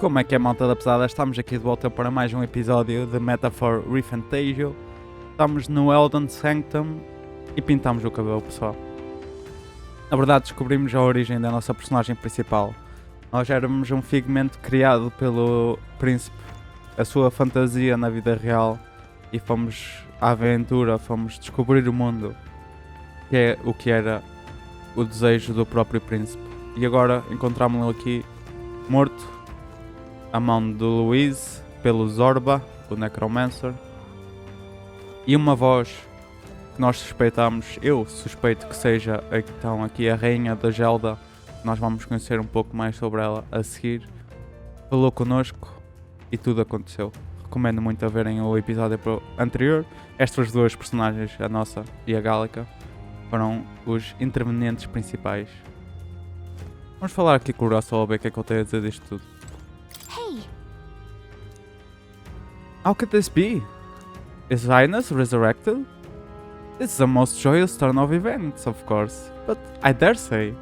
Como é que é, malta da pesada? Estamos aqui de volta para mais um episódio de Metaphor ReFantazio. Estamos no Eldan Sanctum e pintamos o cabelo, pessoal. Na verdade, descobrimos a origem da nossa personagem principal. Nós éramos um figmento criado pelo príncipe, a sua fantasia na vida real, e fomos à aventura, fomos descobrir o mundo, que é o que era o desejo do próprio príncipe. E agora encontramos-lo aqui morto à mão do Luís pelo Zorba, o Necromancer, e uma voz que nós suspeitamos, eu suspeito que seja então aqui a rainha da Gelda. Nós vamos conhecer um pouco mais sobre ela a seguir. Falou connosco e tudo aconteceu. Recomendo muito a verem o episódio anterior. Estas duas personagens, a nossa e a Gálica, foram os intervenientes principais. Vamos falar aqui com o Russell a ver o que é que eu tenho a dizer disto tudo. Hey! How could this be? Is Highness resurrected? This is the most joyous turn of events, of course, but I dare say,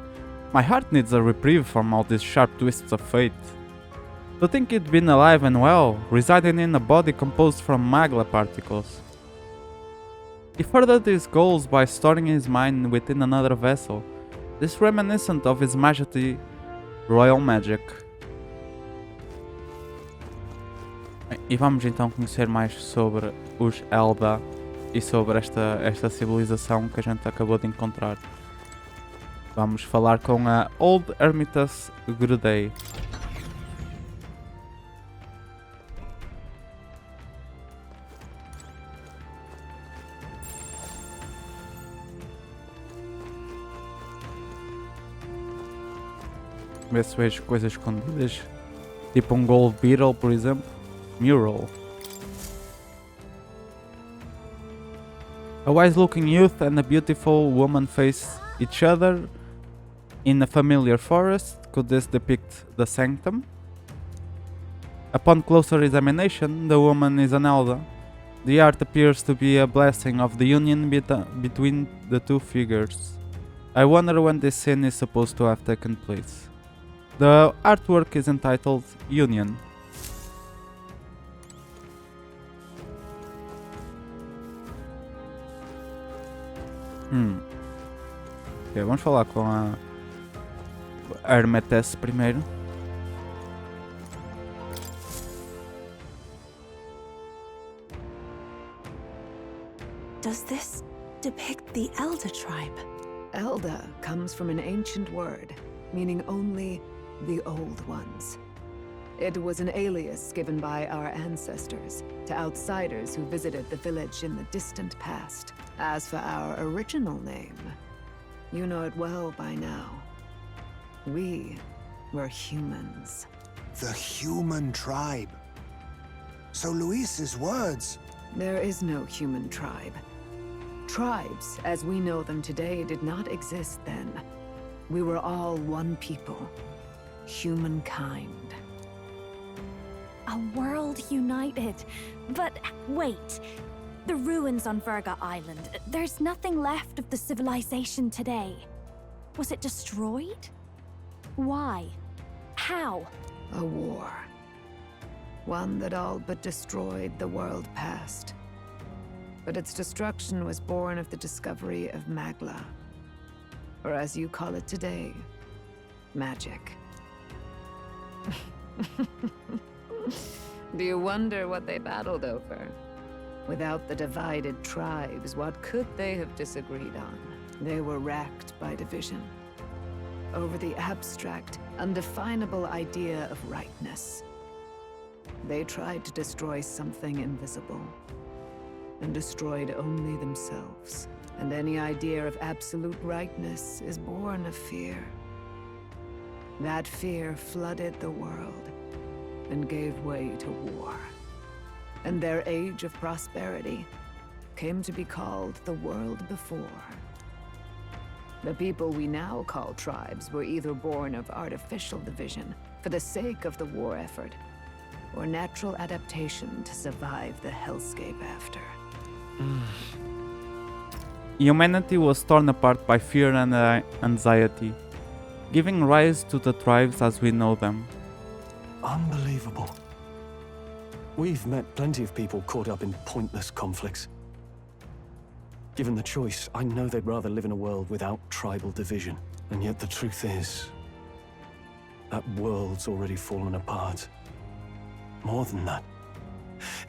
my heart needs a reprieve from all these sharp twists of fate. To think you'd been alive and well, residing in a body composed from magla particles. He furthered his goals by storing his mind within another vessel, this reminiscent of his majesty, royal magic. E vamos então conhecer mais sobre os Elda e sobre esta civilização que a gente acabou de encontrar. Vamos falar com a Old Hermitess Gruidae. Ver se vejo coisas escondidas, tipo um Gold Beetle, por exemplo. Mural. A wise-looking youth and a beautiful woman face each other in a familiar forest. Could this depict the Sanctum? Upon closer examination, the woman is an Elda. The art appears to be a blessing of the union between the two figures. I wonder when this scene is supposed to have taken place. The artwork is entitled Union. Ok, vamos falar com a Hermitess primeiro. Does this depict the Elder tribe? Elda comes from an ancient word, meaning only the old ones. It was an alias given by our ancestors to outsiders who visited the village in the distant past. As for our original name, you know it well by now. We were humans. The human tribe. So Luis's words... There is no human tribe. Tribes, as we know them today, did not exist then. We were all one people. Humankind. A world united. But wait. The ruins on Virga Island. There's nothing left of the civilization today. Was it destroyed? Why? How? A war. One that all but destroyed the world past. But its destruction was born of the discovery of Magla. Or as you call it today, magic. Do you wonder what they battled over? Without the divided tribes, what could they have disagreed on? They were racked by division. Over the abstract, undefinable idea of rightness. They tried to destroy something invisible, and destroyed only themselves. And any idea of absolute rightness is born of fear. That fear flooded the world, and gave way to war. And their age of prosperity came to be called the world before. The people we now call tribes were either born of artificial division for the sake of the war effort, or natural adaptation to survive the hellscape after. Humanity was torn apart by fear and anxiety, giving rise to the tribes as we know them. Unbelievable. We've met plenty of people caught up in pointless conflicts. Given the choice, I know they'd rather live in a world without tribal division. And yet the truth is, that world's already fallen apart. More than that,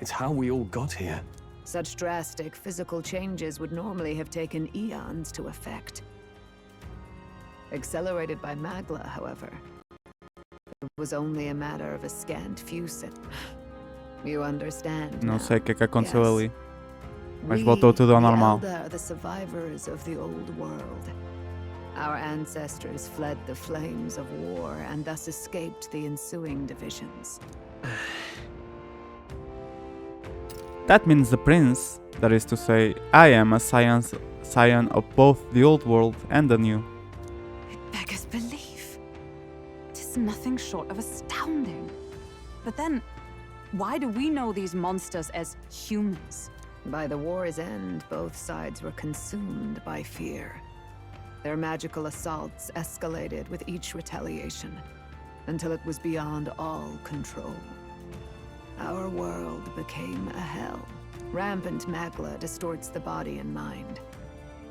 it's how we all got here. Such drastic physical changes would normally have taken eons to effect. Accelerated by Magla, however, it was only a matter of a scant few You understand Não now? sei o que é que aconteceu Yes. ali. Mas We, voltou tudo ao the normal. Elda, are the survivors of the old world. Our ancestors fled the flames of war and thus escaped the ensuing divisions. That means the prince, that is to say, I am a scion of both the old world and the new. It beggars belief. Tis nothing short of astounding. But then, why do we know these monsters as humans? By the war's end, both sides were consumed by fear. Their magical assaults escalated with each retaliation, until it was beyond all control. Our world became a hell. Rampant Magla distorts the body and mind.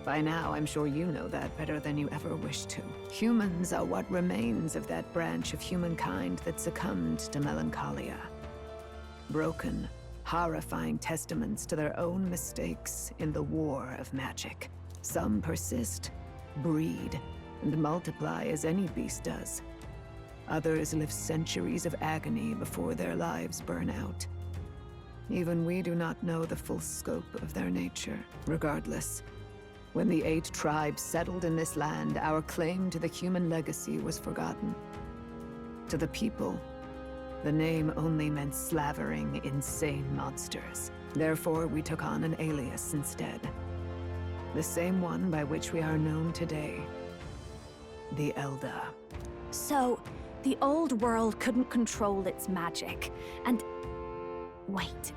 By now, I'm sure you know that better than you ever wished to. Humans are what remains of that branch of humankind that succumbed to melancholia. Broken, horrifying testaments to their own mistakes in the war of magic. Some persist, breed, and multiply as any beast does. Others live centuries of agony before their lives burn out. Even we do not know the full scope of their nature. Regardless, when the 8 tribes settled in this land, our claim to the human legacy was forgotten. To the people, the name only meant slavering, insane monsters. Therefore, we took on an alias instead. The same one by which we are known today. The Elda. So, the old world couldn't control its magic, and... Wait.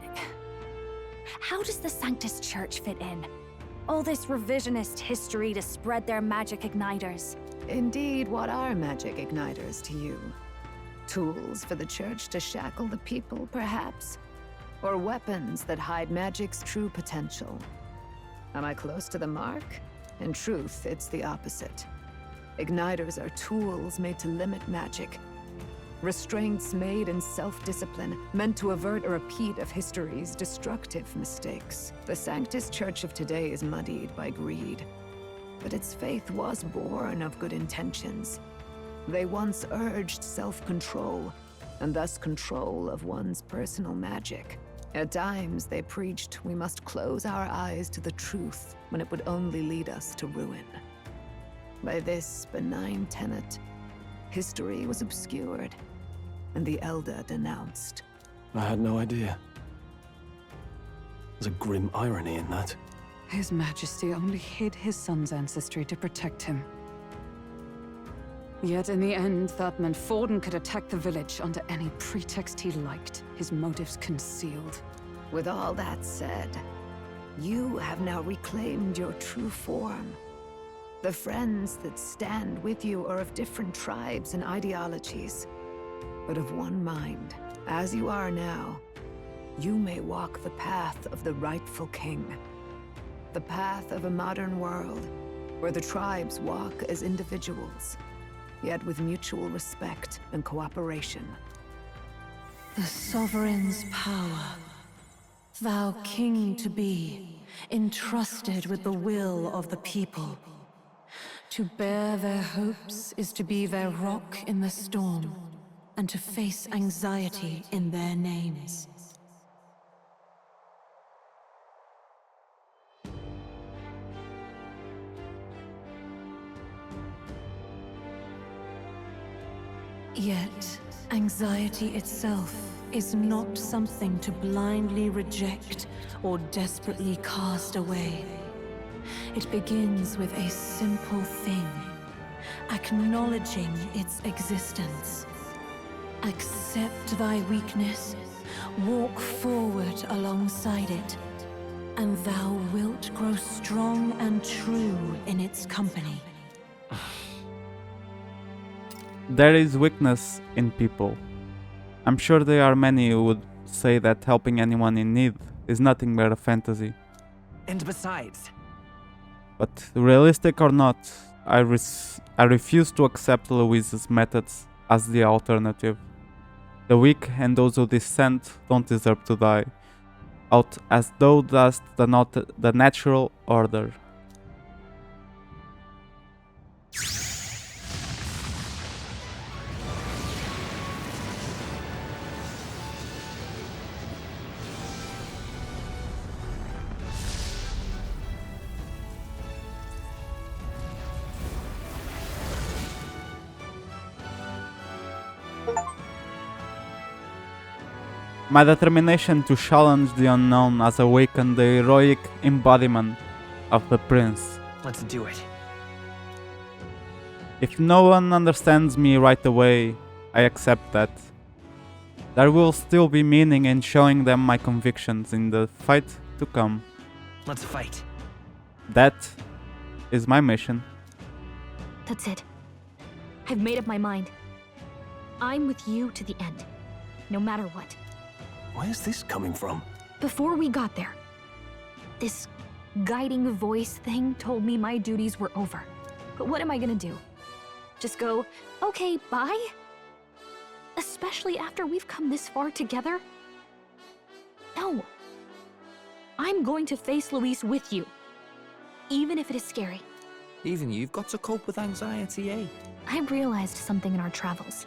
How does the Sanctus Church fit in? All this revisionist history to spread their magic igniters. Indeed, what are magic igniters to you? Tools for the Church to shackle the people, perhaps? Or weapons that hide magic's true potential? Am I close to the mark? In truth, it's the opposite. Igniters are tools made to limit magic. Restraints made in self-discipline, meant to avert a repeat of history's destructive mistakes. The Sanctus Church of today is muddied by greed. But its faith was born of good intentions. They once urged self-control, and thus control of one's personal magic. At times, they preached we must close our eyes to the truth when it would only lead us to ruin. By this benign tenet, history was obscured, and the Elda denounced. I had no idea. There's a grim irony in that. His Majesty only hid his son's ancestry to protect him. Yet in the end, that meant Forden could attack the village under any pretext he liked, his motives concealed. With all that said, you have now reclaimed your true form. The friends that stand with you are of different tribes and ideologies, but of one mind. As you are now, you may walk the path of the rightful king. The path of a modern world, where the tribes walk as individuals, yet with mutual respect and cooperation. The sovereign's power, thou king to be, entrusted with the will of the people. To bear their hopes is to be their rock in the storm, and to face anxiety in their names. Yet, anxiety itself is not something to blindly reject or desperately cast away. It begins with a simple thing, acknowledging its existence. Accept thy weakness, walk forward alongside it, and thou wilt grow strong and true in its company. There is weakness in people. I'm sure there are many who would say that helping anyone in need is nothing but a fantasy. And besides, But realistic or not, I refuse to accept Louise's methods as the alternative. The weak and those who dissent don't deserve to die, out as though that's the natural order. My determination to challenge the unknown has awakened the heroic embodiment of the prince. let's do it. If no one understands me right away, I accept that. There will still be meaning in showing them my convictions in the fight to come. Let's fight. That is my mission. That's it. I've made up my mind. I'm with you to the end, no matter what. Where's this coming from? Before we got there, this guiding voice thing told me my duties were over. But what am I gonna do? Just go, okay, bye? Especially after we've come this far together? No. I'm going to face Luis with you, even if it is scary. Even you've got to cope with anxiety, eh? I realized something in our travels.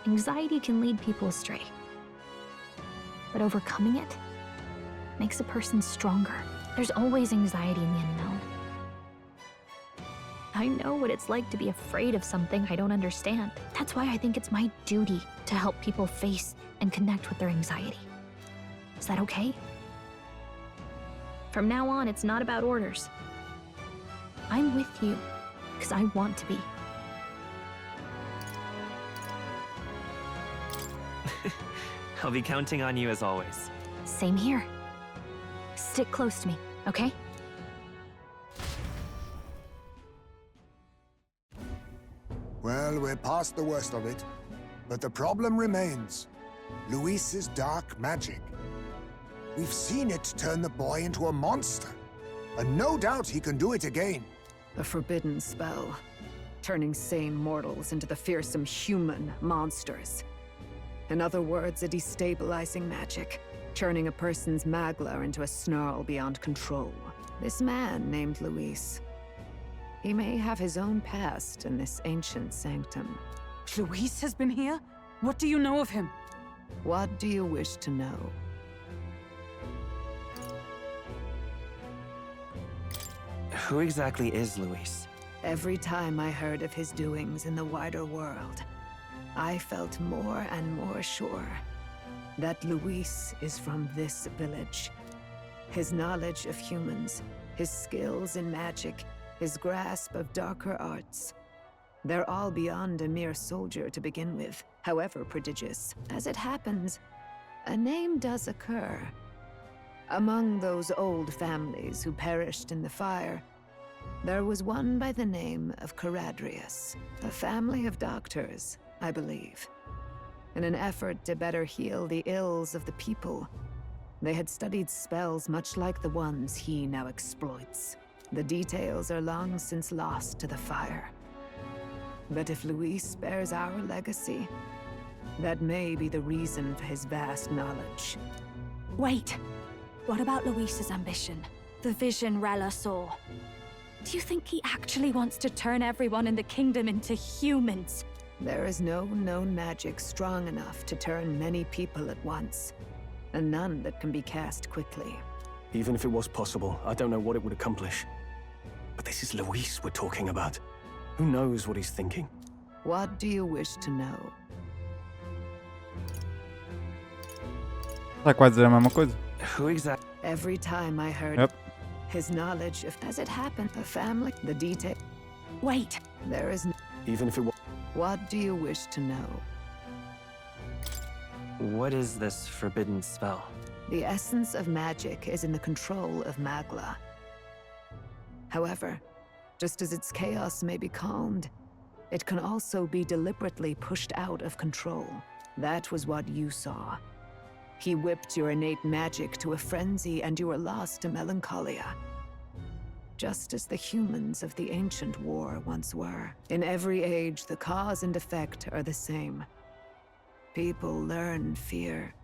Anxiety can lead people astray. But overcoming it makes a person stronger. There's always anxiety in the unknown. I know what it's like to be afraid of something I don't understand. That's why I think it's my duty to help people face and connect with their anxiety. Is that okay? From now on, it's not about orders. I'm with you because I want to be. I'll be counting on you as always. Same here. Stick close to me, okay? Well, we're past the worst of it. But the problem remains. Luis's dark magic. We've seen it turn the boy into a monster. And no doubt he can do it again. A forbidden spell, turning sane mortals into the fearsome human monsters. In other words, a destabilizing magic, turning a person's magla into a snarl beyond control. This man named Luis. He may have his own past in this ancient sanctum. Luis has been here? What do you know of him? What do you wish to know? Who exactly is Luis? Every time I heard of his doings in the wider world, I felt more and more sure that Luis is from this village. His knowledge of humans, his skills in magic, his grasp of darker arts. They're all beyond a mere soldier to begin with, however prodigious. As it happens, a name does occur. Among those old families who perished in the fire, there was one by the name of Caradrius, a family of doctors, I believe. In an effort to better heal the ills of the people, they had studied spells much like the ones he now exploits. The details are long since lost to the fire. But if Luis bears our legacy, that may be the reason for his vast knowledge. Wait. What about Luis's ambition? The vision Rella saw? Do you think he actually wants to turn everyone in the kingdom into humans? There is no known magic strong enough to turn many people at once, and none that can be cast quickly. Even if it was possible, I don't know what it would accomplish. But this is Luis we're talking about. Who knows what he's thinking? What do you wish to know? Será que vai dizer a mesma coisa? Who exactly? Every time I heard Yep. his knowledge of as it happened, the family, the detail. Wait. There is Even if it was... What do you wish to know? What is this forbidden spell? The essence of magic is in the control of Magla. However, just as its chaos may be calmed, it can also be deliberately pushed out of control. That was what you saw. He whipped your innate magic to a frenzy and you were lost to melancholia. Just as the humans of the ancient war once were. In every age, the cause and effect are the same. People learn fear,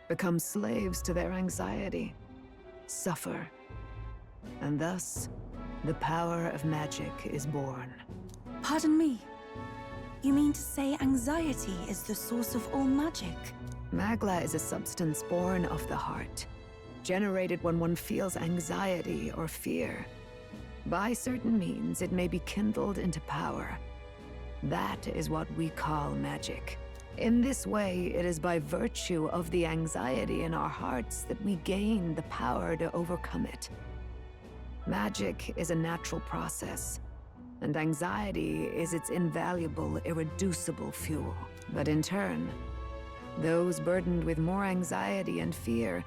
become slaves to their anxiety, suffer, and thus, the power of magic is born. Pardon me. You mean to say anxiety is the source of all magic? Magla is a substance born of the heart, generated when one feels anxiety or fear. By certain means, it may be kindled into power. That is what we call magic. In this way, it is by virtue of the anxiety in our hearts that we gain the power to overcome it. Magic is a natural process, and anxiety is its invaluable, irreducible fuel. But in turn, those burdened with more anxiety and fear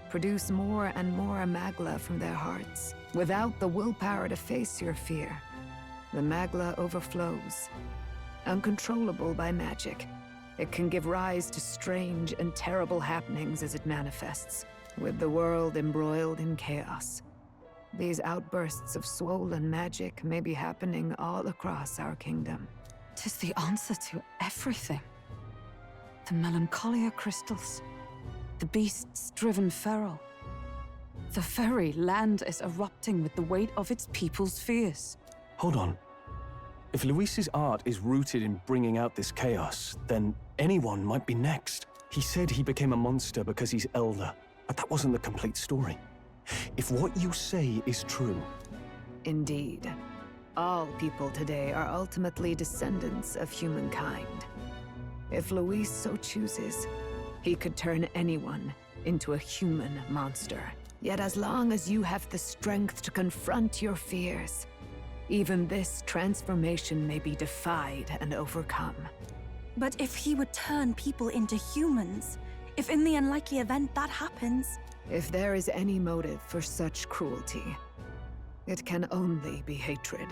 produce more and more magla from their hearts. Without the willpower to face your fear, the magla overflows. Uncontrollable by magic, it can give rise to strange and terrible happenings as it manifests, with the world embroiled in chaos. These outbursts of swollen magic may be happening all across our kingdom. 'Tis the answer to everything. The melancholia crystals, the beasts driven feral. The very land is erupting with the weight of its people's fears. Hold on. If Luis's art is rooted in bringing out this chaos, then anyone might be next. He said he became a monster because he's elder, but that wasn't the complete story. If what you say is true... Indeed. All people today are ultimately descendants of humankind. If Luis so chooses, he could turn anyone into a human monster. Yet as long as you have the strength to confront your fears, even this transformation may be defied and overcome. But if he would turn people into humans, if in the unlikely event that happens... If there is any motive for such cruelty, it can only be hatred.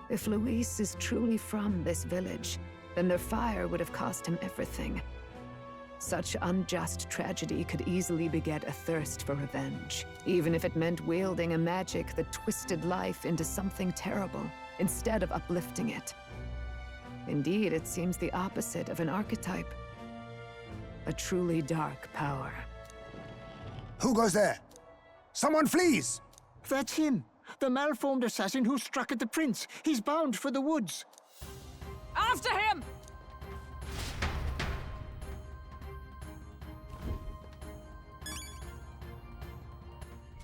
If Luis is truly from this village, then their fire would have cost him everything. Such unjust tragedy could easily beget a thirst for revenge, even if it meant wielding a magic that twisted life into something terrible, instead of uplifting it. Indeed, it seems the opposite of an archetype. A truly dark power. Who goes there? Someone flees! That's him. The malformed assassin who struck at the prince. He's bound for the woods. After him!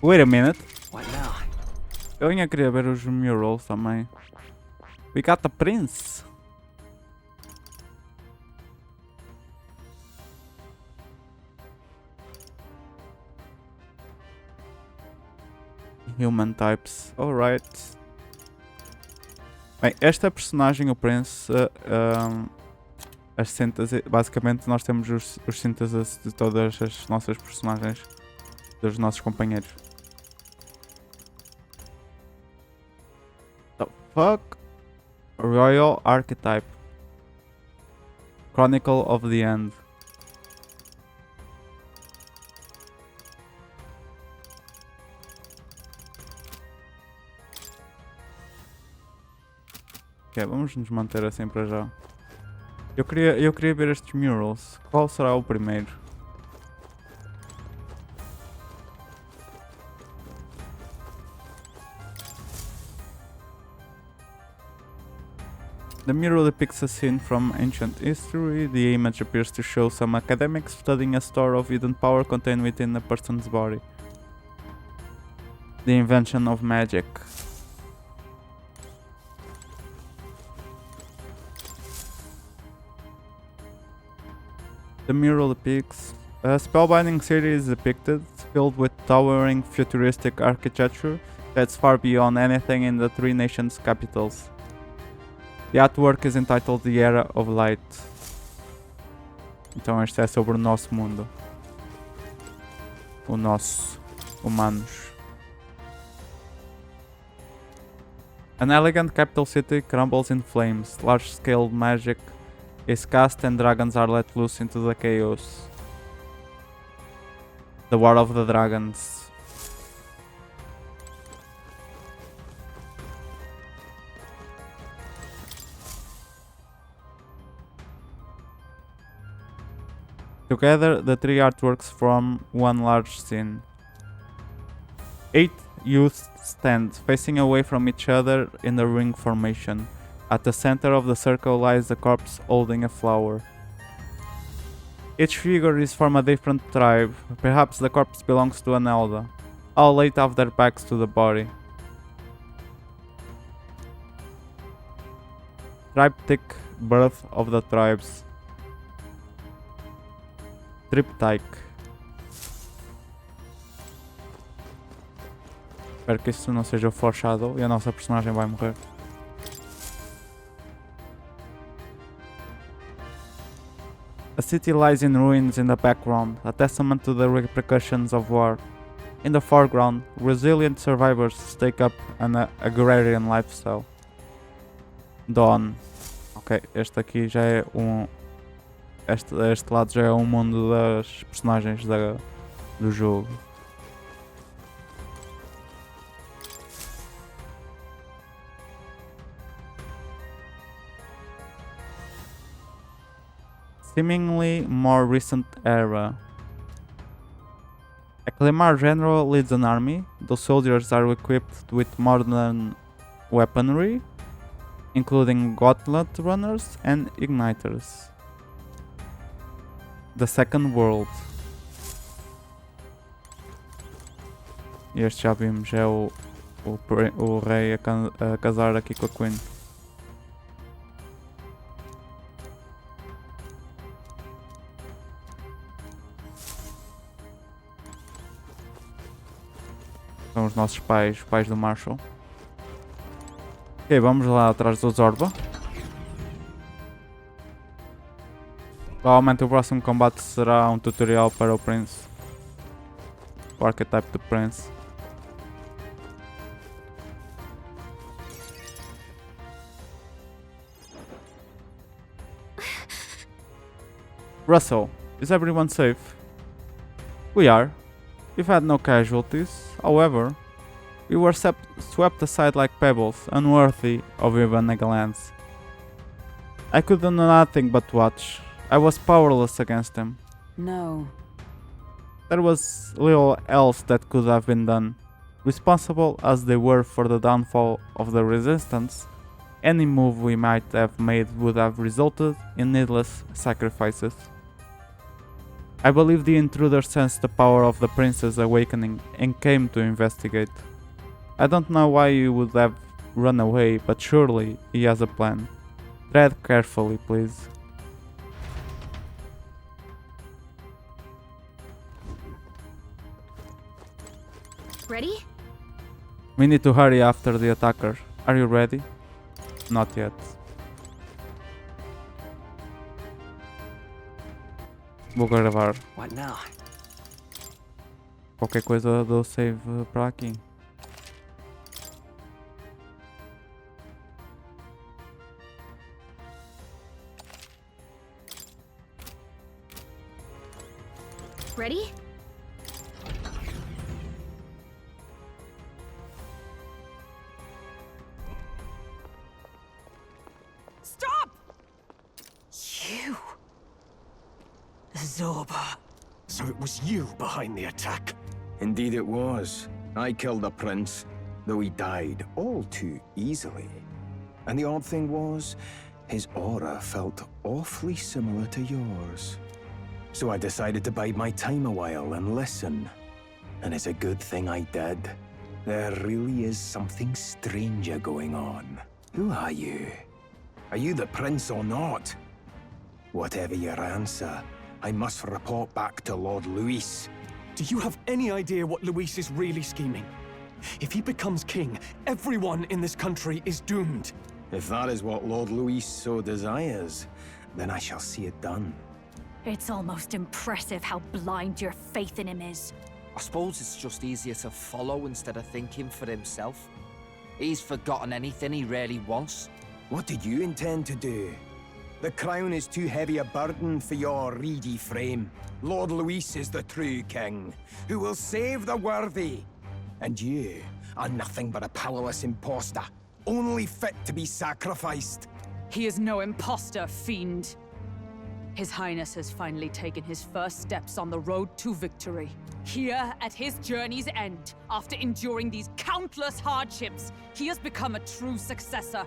Wait a minute. What now? Eu ainda queria ver os murals também. We got the prince. Human types, alright. Bem, esta personagem, o Prince, as síntese, basicamente nós temos os sínteses de todas as nossas personagens, dos nossos companheiros. The fuck? Royal Archetype. Chronicle of the End. Ok, vamos nos manter assim para já. Eu queria ver estes murals. Qual será o primeiro? The mural depicts a scene from ancient history. The image appears to show some academics studying a store of hidden power contained within a person's body. The invention of magic. The mural depicts a spellbinding city is depicted, filled with towering futuristic architecture that's far beyond anything in the three nations' capitals. The artwork is entitled The Era of Light. Então este é sobre o nosso mundo. O nosso. Humanos. An elegant capital city crumbles in flames. Large-scale magic is cast and dragons are let loose into the chaos. The War of the Dragons. Together, the three artworks form one large scene. 8 youths stand facing away from each other in the ring formation. At the center of the circle lies the corpse holding a flower. Each figure is from a different tribe. Perhaps the corpse belongs to an Elda. All 8 have their backs to the body. Triptych, birth of the tribes. Triptych. Espero que isso não seja o foreshadow e a nossa personagem vai morrer. A city lies in ruins in the background, a testament to the repercussions of war. In the foreground, resilient survivors take up an agrarian lifestyle. Dawn. Ok, este aqui já é Este lado já é o mundo das personagens do jogo. Seemingly more recent era. A Clemar general leads an army. The soldiers are equipped with modern weaponry, including gauntlet runners and igniters. The Second World. Este já vimos, é o rei a casar aqui com a Queen. São os nossos pais, os pais do Marshall. Ok, vamos lá atrás do Zorba. Provavelmente o próximo combate será um tutorial para o Prince. O archetype do Prince. Russell, is everyone safe? We are. We've had no casualties. However, we were swept aside like pebbles, unworthy of even a glance. I could do nothing but watch. I was powerless against him. No. There was little else that could have been done. Responsible as they were for the downfall of the resistance, any move we might have made would have resulted in needless sacrifices. I believe the intruder sensed the power of the prince's awakening and came to investigate. I don't know why he would have run away, but surely he has a plan. Tread carefully, please. Ready? We need to hurry after the attacker. Are you ready? Not yet. Vou gravar What now? qualquer coisa do save para aqui. Ready? Stop! You. Zorba. So it was you behind the attack? Indeed it was. I killed the prince, though he died all too easily. And the odd thing was, his aura felt awfully similar to yours. So I decided to bide my time a while and listen. And it's a good thing I did. There really is something stranger going on. Who are you? Are you the prince or not? Whatever your answer, I must report back to Lord Luis. Do you have any idea what Luis is really scheming? If he becomes king, everyone in this country is doomed. If that is what Lord Luis so desires, then I shall see it done. It's almost impressive how blind your faith in him is. I suppose it's just easier to follow instead of thinking for himself. He's forgotten anything he really wants. What did you intend to do? The crown is too heavy a burden for your reedy frame. Lord Luis is the true king, who will save the worthy. And you are nothing but a powerless imposter, only fit to be sacrificed. He is no imposter, fiend. His Highness has finally taken his first steps on the road to victory. Here, at his journey's end, after enduring these countless hardships, he has become a true successor,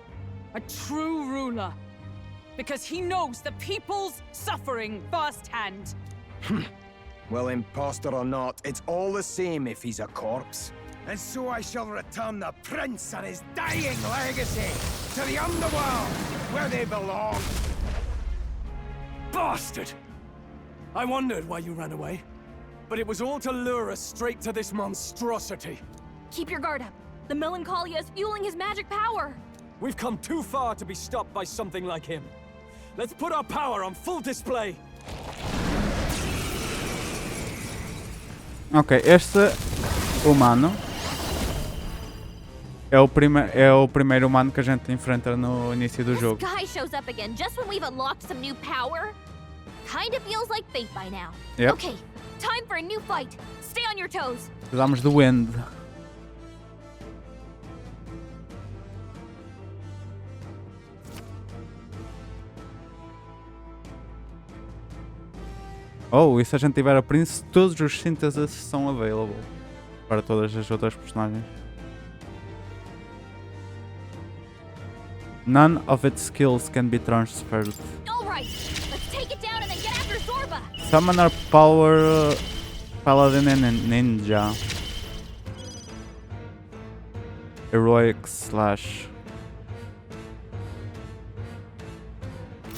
a true ruler. Because he knows the people's suffering firsthand. Well, imposter or not, it's all the same if he's a corpse. And so I shall return the prince and his dying legacy to the underworld, where they belong. Bastard! I wondered why you ran away, but it was all to lure us straight to this monstrosity. Keep your guard up. The Melancholia is fueling his magic power. We've come too far to be stopped by something like him. Let's put our power on full display. Ok, este humano é o primeiro humano que a gente enfrenta no início do jogo. This guy shows up again just when we've unlocked some new power. Kinda feels like fate by now. Yep. Okay, time for a new fight. Stay on your toes. Precisamos do Wind. Oh, e se a gente tiver a Prince, todos os sínteses são available para todas as outras personagens. None of its skills can be transferred. Alright, let's take it down and then get after Zorba. Summoner Power Paladin and Ninja. Heroic slash.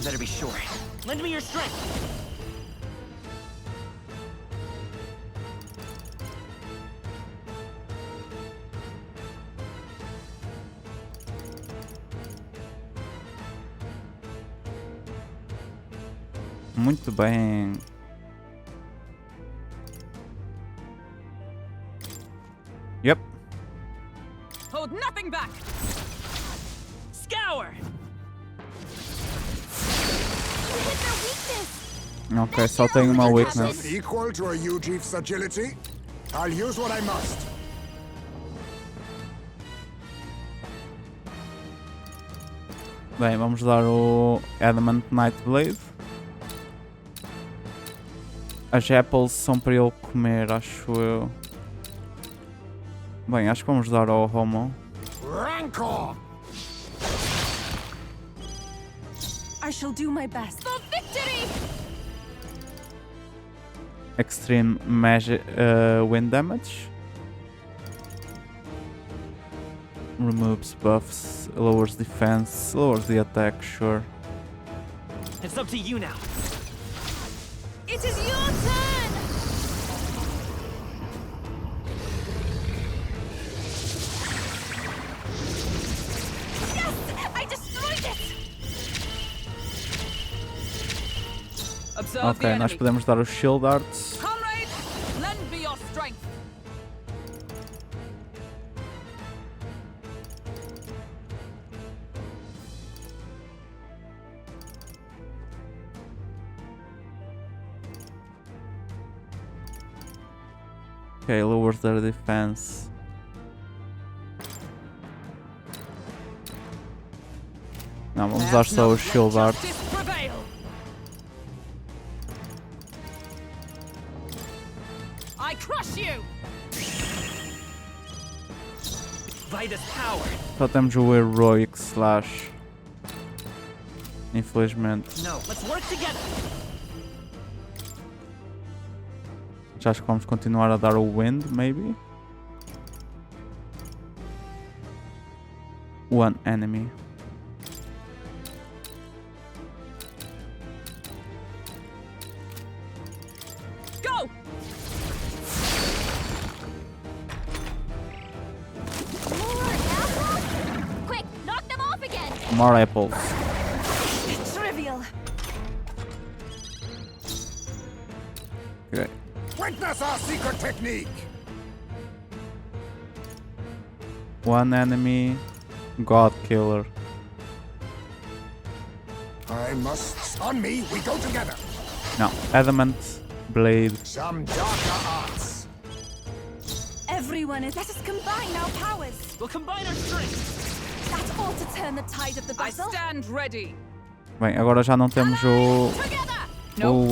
Better be sure. Lend me your strength. Muito bem. Yep. Hold nothing back. Scour. You hit their weakness. Ok, só tenho uma weakness. Equal to a Ujif's agility? I'll use what I must. Bem, vamos dar o Adamant Nightblade. As apples são para ele comer, acho eu. Bem, acho que vamos dar ao Homo. Rancor! I shall do my best. For victory! Extreme magic, wind damage. Removes buffs, lowers defense, lowers the attack, sure. It's up to you now. It is your turn! Yes! I destroyed it! Observe Ok, the nós enemy. podemos dar os Shield Arts. Comrade, lend me your strength. Ok, lowers their defense. Não, vamos usar só os Shield Arts. Justice prevail. I crush you. Vitus power. Só temos o Heroic slash. Infelizmente. No, let's work together. Já acho que vamos continuar a dar o Wind, maybe. One enemy. Go. More apples? Quick, knock them off again! More apples. Trivial. Okay. Witness our secret technique! One enemy. God Killer. I must. On me, we go together. Não, Adamant Blade. Some darker arts. Everyone is. Let us combine our powers. We'll combine our strength. That ought to turn the tide of the I battle. stand ready. Bem, agora já não temos o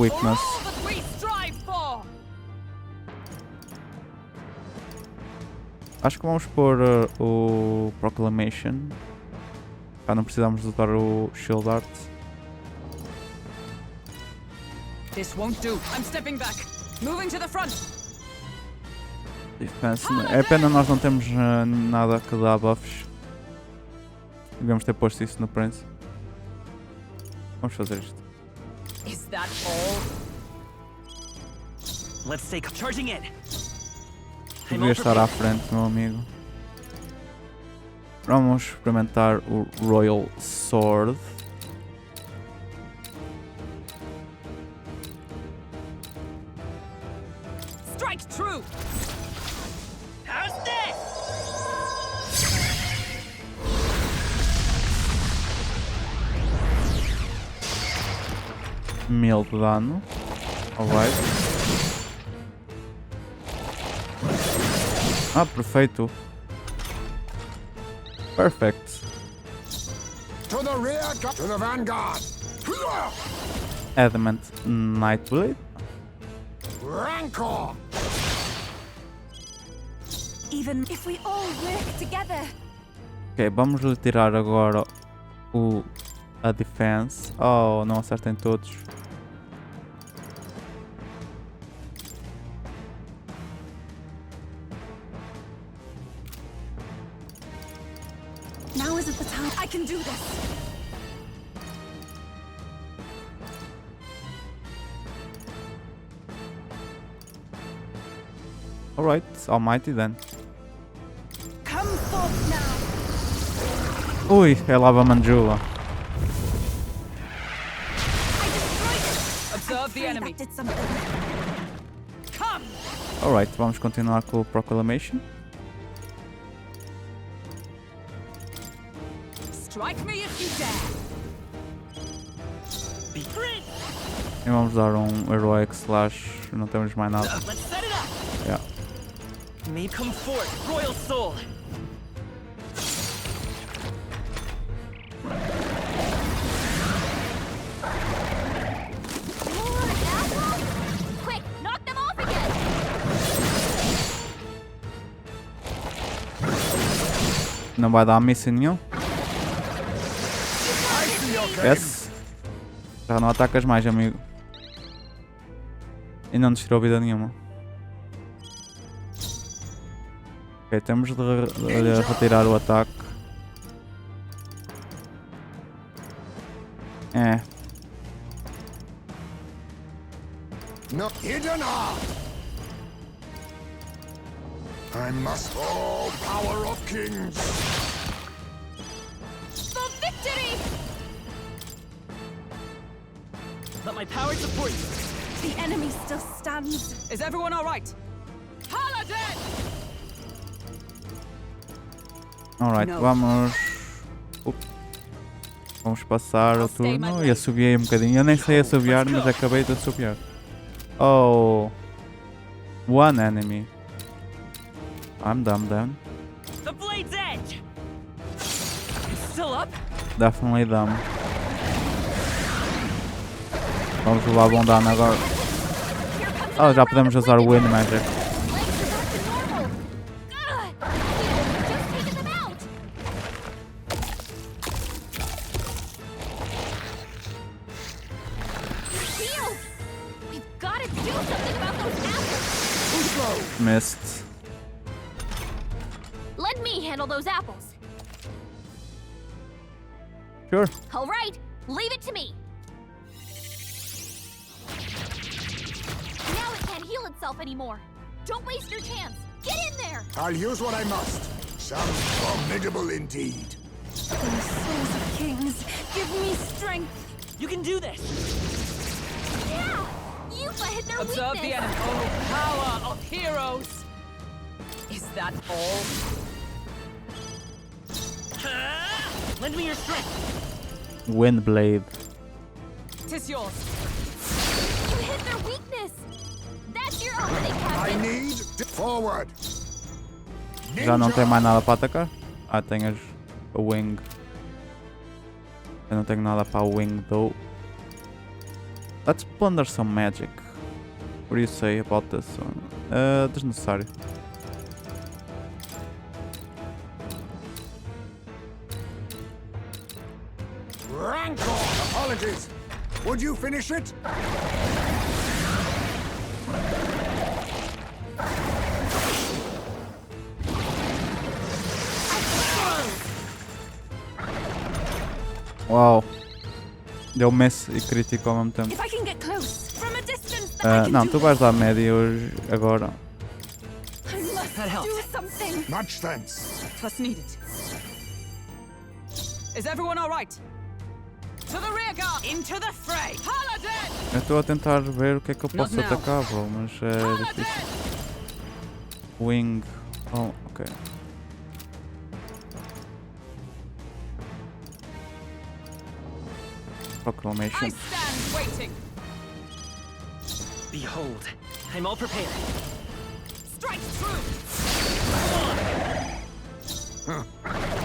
weakness. For all that we strive for. Acho que vamos pôr o Proclamation. Já não precisamos usar o Shield Art. This won't do. I'm stepping back. Moving to the front. Defense. É pena nós não temos nada que dá buffs. Devemos ter posto isso no Prince. Vamos fazer isto. Is that all? Let's take charging in. Devia estar à frente, meu amigo. Vamos experimentar o Royal Sword. Strike true. How's this? Mil de dano. Alright. Ah, perfeito. Perfect. To the rear, to the vanguard. Adamant Nightblade. Rancor. Even if we all work together. Ok, vamos retirar agora a defense. Oh, não acertem todos. Now isn't the time. I can do this. Alright, Almighty then. Come forth now. Ui, é Lava Manjula. I destroyed it. Observe the Pray enemy. that did something. Come. Alright, vamos continuar com o Proclamation. Strike me if you dare. Be free. E vamos dar um Heroic Slash. Não temos mais nada. Let's set it up. Yeah. May come forth, royal soul. Quick, knock them off again. Não vai dar missão nenhum. Yes. Já não atacas mais, amigo. E não nos tirou vida nenhuma. Ok, temos de retirar o ataque. É. No hidden art. I must. Oh, power of kings. For victory! Let my power support you. The enemy still stands. Is everyone all right? Paladin! Alright, No. vamos. Vamos passar o turno e assobiei um bocadinho. Eu nem sei assobiar, mas acabei de assobiar. Oh. One enemy. I'm dumb. The blade's edge. It's still up. Definitely dumb. Vamos levar bom dano agora. Oh, já podemos usar o Wind Magic. Missed. Let me handle those apples. Sure. All right, leave it to me. Now it can't heal itself anymore. Don't waste your chance. Get in there. I'll use what I must. Sounds formidable indeed. Oh, souls of kings, give me strength. You can do this. Yeah, you've hit their Observe weakness. the enemy. Oh, power of heroes. Is that all? Lend me your strength. Wind Blade. It is yours. You hit their weakness. That's your opening, I Captain. need forward. Já não tem mais nada para atacar? Ah, tem a wing. Eu não tenho nada para a wing though. Let's plunder some magic. What do you say about this one? Desnecessário. Rancor! Apologies. Would you finish it? Uau. Deu miss e crítico ao mesmo tempo. If I can get close from a distance, then I can Não, do tu vais this. dar média hoje, agora. I must do something. Much thanks. What's needed? Is everyone all right? To the rear guard! Into the fray! Paladin! Eu estou a tentar ver o que é que eu posso Not now. atacar, bro, mas é difícil. Wing. Oh, ok. I Proclamation. stand waiting. Behold, I'm all prepared. Strike true.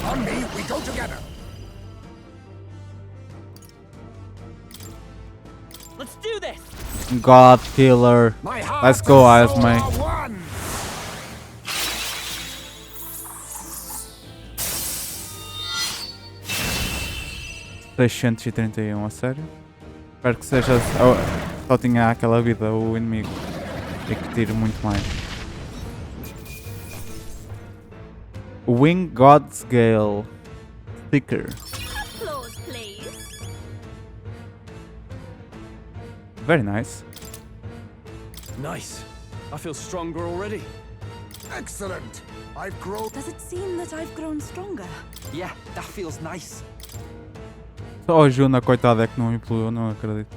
On me, we go together. Let's do this! God Killer. My heart Let's go, and soul Asmai. are one. $631, a sério? Espero que seja. Só tinha aquela vida o inimigo. E que tire muito mais. Wing God's Gale. Sticker. Applause, please. Very nice. Nice. I feel stronger already. Excellent. I've grown. Does it seem that I've grown stronger? Yeah, that feels nice. Só a Juna, coitada, é que não implodiu, não acredito.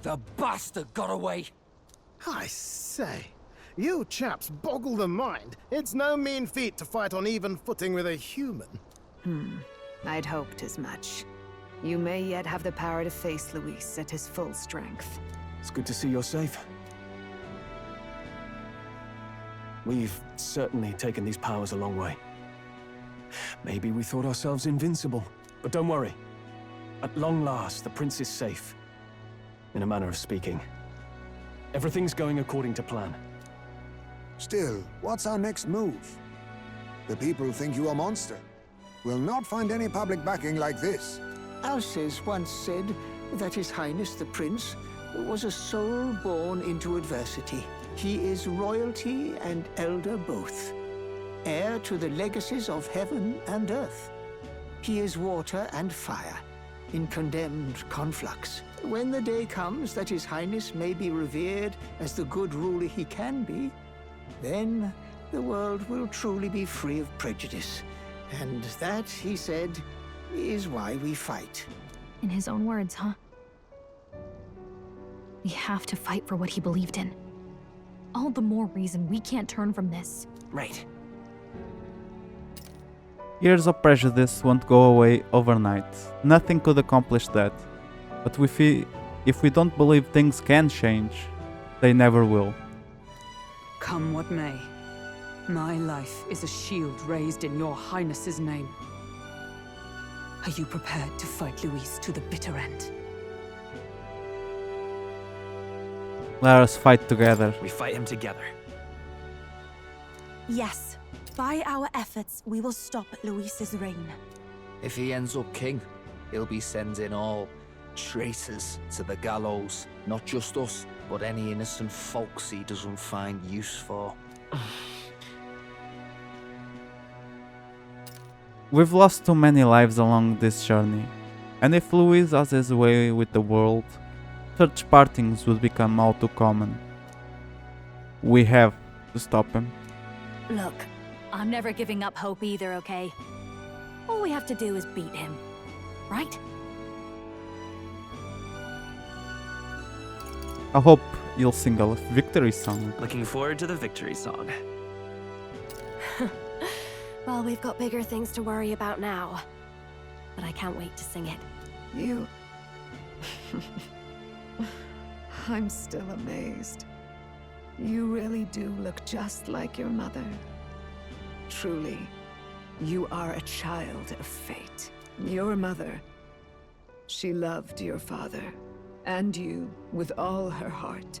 The bastard got away. I say, you chaps boggle the mind. It's no mean feat to fight on even footing with a human. I'd hoped as much. You may yet have the power to face Luis at his full strength. It's good to see you're safe. We've certainly taken these powers a long way. Maybe we thought ourselves invincible, but don't worry. At long last, the prince is safe. In a manner of speaking. Everything's going according to plan. Still, what's our next move? The people think you a monster. We'll not find any public backing like this. Alces once said that His Highness the Prince was a soul born into adversity. He is royalty and elder both, heir to the legacies of heaven and earth. He is water and fire, in condemned conflux. When the day comes that His Highness may be revered as the good ruler he can be, then the world will truly be free of prejudice. And that, he said, is why we fight. In his own words, huh? We have to fight for what he believed in. All the more reason we can't turn from this. Right. Years of prejudice won't go away overnight. Nothing could accomplish that. But if we don't believe things can change, they never will. Come what may. My life is a shield raised in your highness's name. Are you prepared to fight Luis to the bitter end? Let us fight together. We fight him together. Yes. By our efforts, we will stop Luis's reign. If he ends up king, he'll be sending all traitors to the gallows. Not just us, but any innocent folks he doesn't find use for. We've lost too many lives along this journey, and if Luis has his way with the world, such partings would become all too common. We have to stop him. Look, I'm never giving up hope either, okay? All we have to do is beat him, right? I hope you'll sing a victory song. Looking forward to the victory song. Well, we've got bigger things to worry about now. But I can't wait to sing it. You... I'm still amazed. You really do look just like your mother. Truly, you are a child of fate. Your mother, she loved your father, and you with all her heart.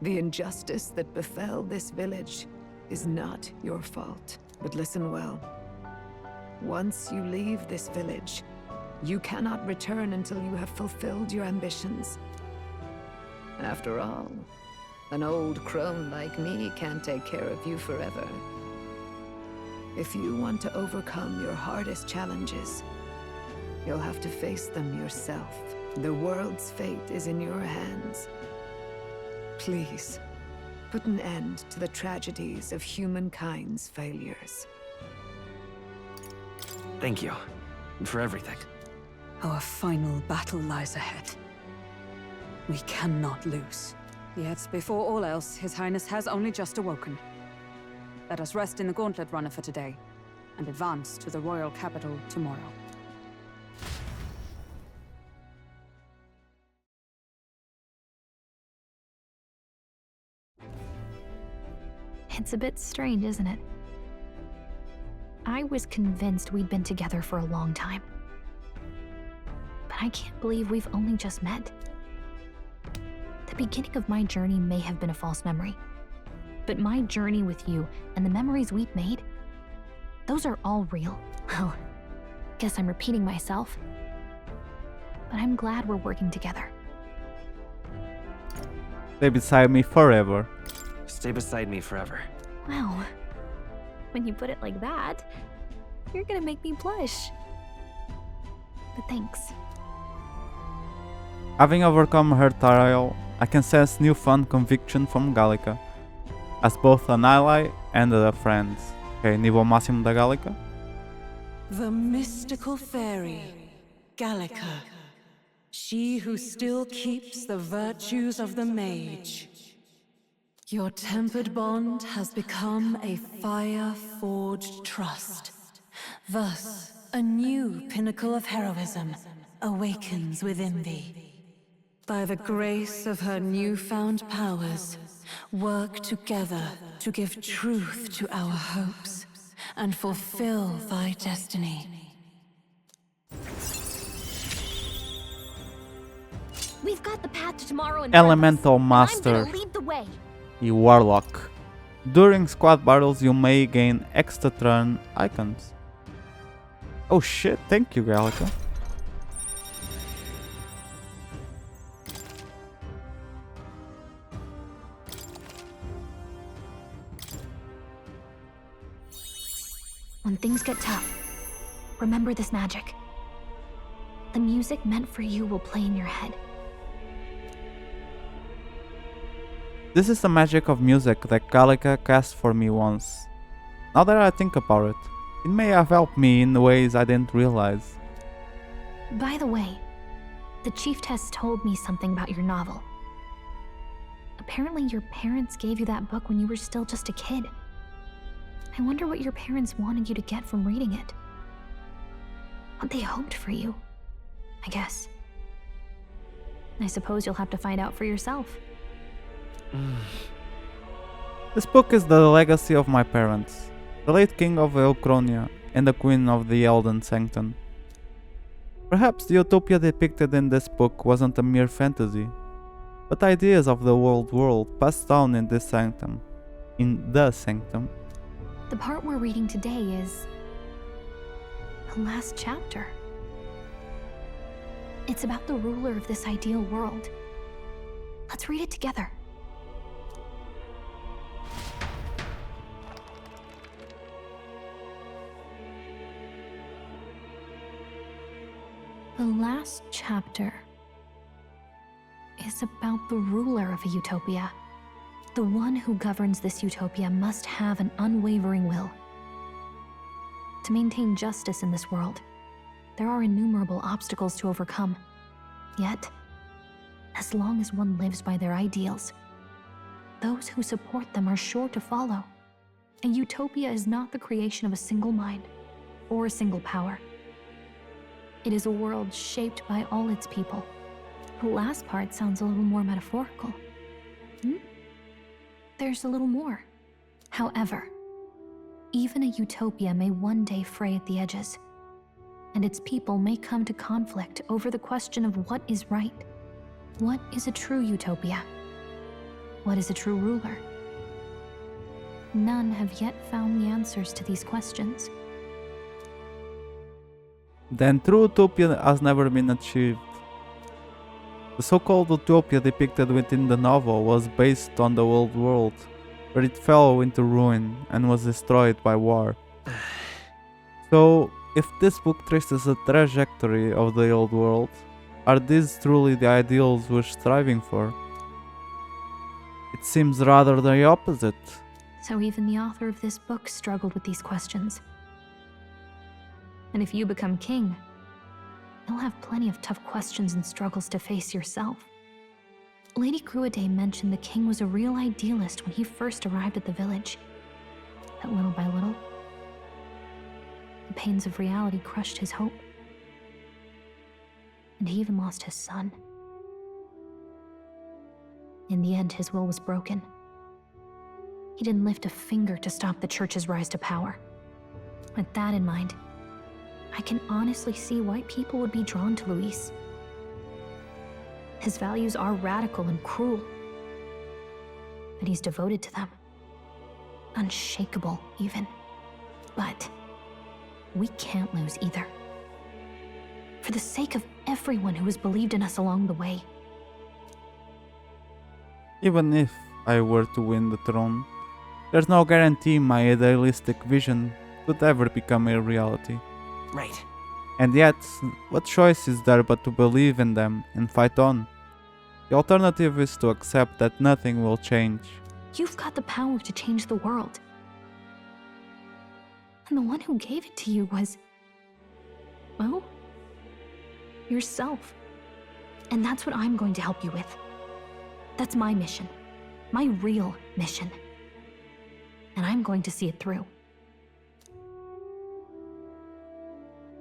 The injustice that befell this village is not your fault. But listen well. Once you leave this village, you cannot return until you have fulfilled your ambitions. After all, an old crone like me can't take care of you forever. If you want to overcome your hardest challenges, you'll have to face them yourself. The world's fate is in your hands. Please, put an end to the tragedies of humankind's failures. Thank you. For everything. Our final battle lies ahead. We cannot lose. Yet, before all else, His Highness has only just awoken. Let us rest in the gauntlet runner for today, and advance to the royal capital tomorrow. It's a bit strange, isn't it? I was convinced we'd been together for a long time. But I can't believe we've only just met. The beginning of my journey may have been a false memory. But my journey with you and the memories we've made, those are all real. Well, guess I'm repeating myself. But I'm glad we're working together. Stay beside me forever. Stay beside me forever. Wow. When you put it like that, you're gonna make me blush. But thanks. Having overcome her trial, I can sense newfound conviction from Gallica, as both an ally and a friend. Ok, nível máximo da Gallica. The mystical fairy, Gallica. She who still keeps the virtues of the mage. Your tempered bond has become a fire-forged trust. Thus, a new pinnacle of heroism awakens within thee. By the grace of her newfound powers, work together to give truth to our hopes and fulfill thy destiny. We've got the path to tomorrow in Elemental front of us, and Master. I'm gonna lead the way. E Warlock. During squad battles you may gain extra turn icons. Oh shit, thank you Gallica. When things get tough, remember this magic. The music meant for you will play in your head. This is the magic of music that Gallica cast for me once. Now that I think about it, it may have helped me in ways I didn't realize. By the way, the chiefess told me something about your novel. Apparently your parents gave you that book when you were still just a kid. I wonder what your parents wanted you to get from reading it. What they hoped for you, I guess. I suppose you'll have to find out for yourself. This book is the legacy of my parents, the late king of Elcronia and the queen of the Eldan Sanctum. Perhaps the utopia depicted in this book wasn't a mere fantasy, but ideas of the old world passed down in this sanctum, in the sanctum. The part we're reading today is the last chapter. It's about the ruler of this ideal world. Let's read it together. The last chapter is about the ruler of a utopia. The one who governs this utopia must have an unwavering will. To maintain justice in this world, there are innumerable obstacles to overcome. Yet, as long as one lives by their ideals, those who support them are sure to follow. A utopia is not the creation of a single mind or a single power. It is a world shaped by all its people, The last part sounds a little more metaphorical. There's a little more. However, even a utopia may one day fray at the edges, and its people may come to conflict over the question of what is right. What is a true utopia? What is a true ruler? None have yet found the answers to these questions. Then true utopia has never been achieved. The so-called utopia depicted within the novel was based on the old world, where it fell into ruin and was destroyed by war. So, if this book traces a trajectory of the old world, are these truly the ideals we're striving for? It seems rather the opposite. So even the author of this book struggled with these questions. And if you become king, you'll have plenty of tough questions and struggles to face yourself. Lady Gruidae mentioned the king was a real idealist when he first arrived at the village. But little by little, the pains of reality crushed his hope. And he even lost his son. In the end, his will was broken. He didn't lift a finger to stop the church's rise to power. With that in mind, I can honestly see why people would be drawn to Luis. His values are radical and cruel, but he's devoted to them. Unshakable, even. But we can't lose either. For the sake of everyone who has believed in us along the way. Even if I were to win the throne, there's no guarantee my idealistic vision could ever become a reality. Right. And yet, what choice is there but to believe in them and fight on? The alternative is to accept that nothing will change. You've got the power to change the world. And the one who gave it to you was, well, yourself. And that's what I'm going to help you with. That's my mission. My real mission. And I'm going to see it through.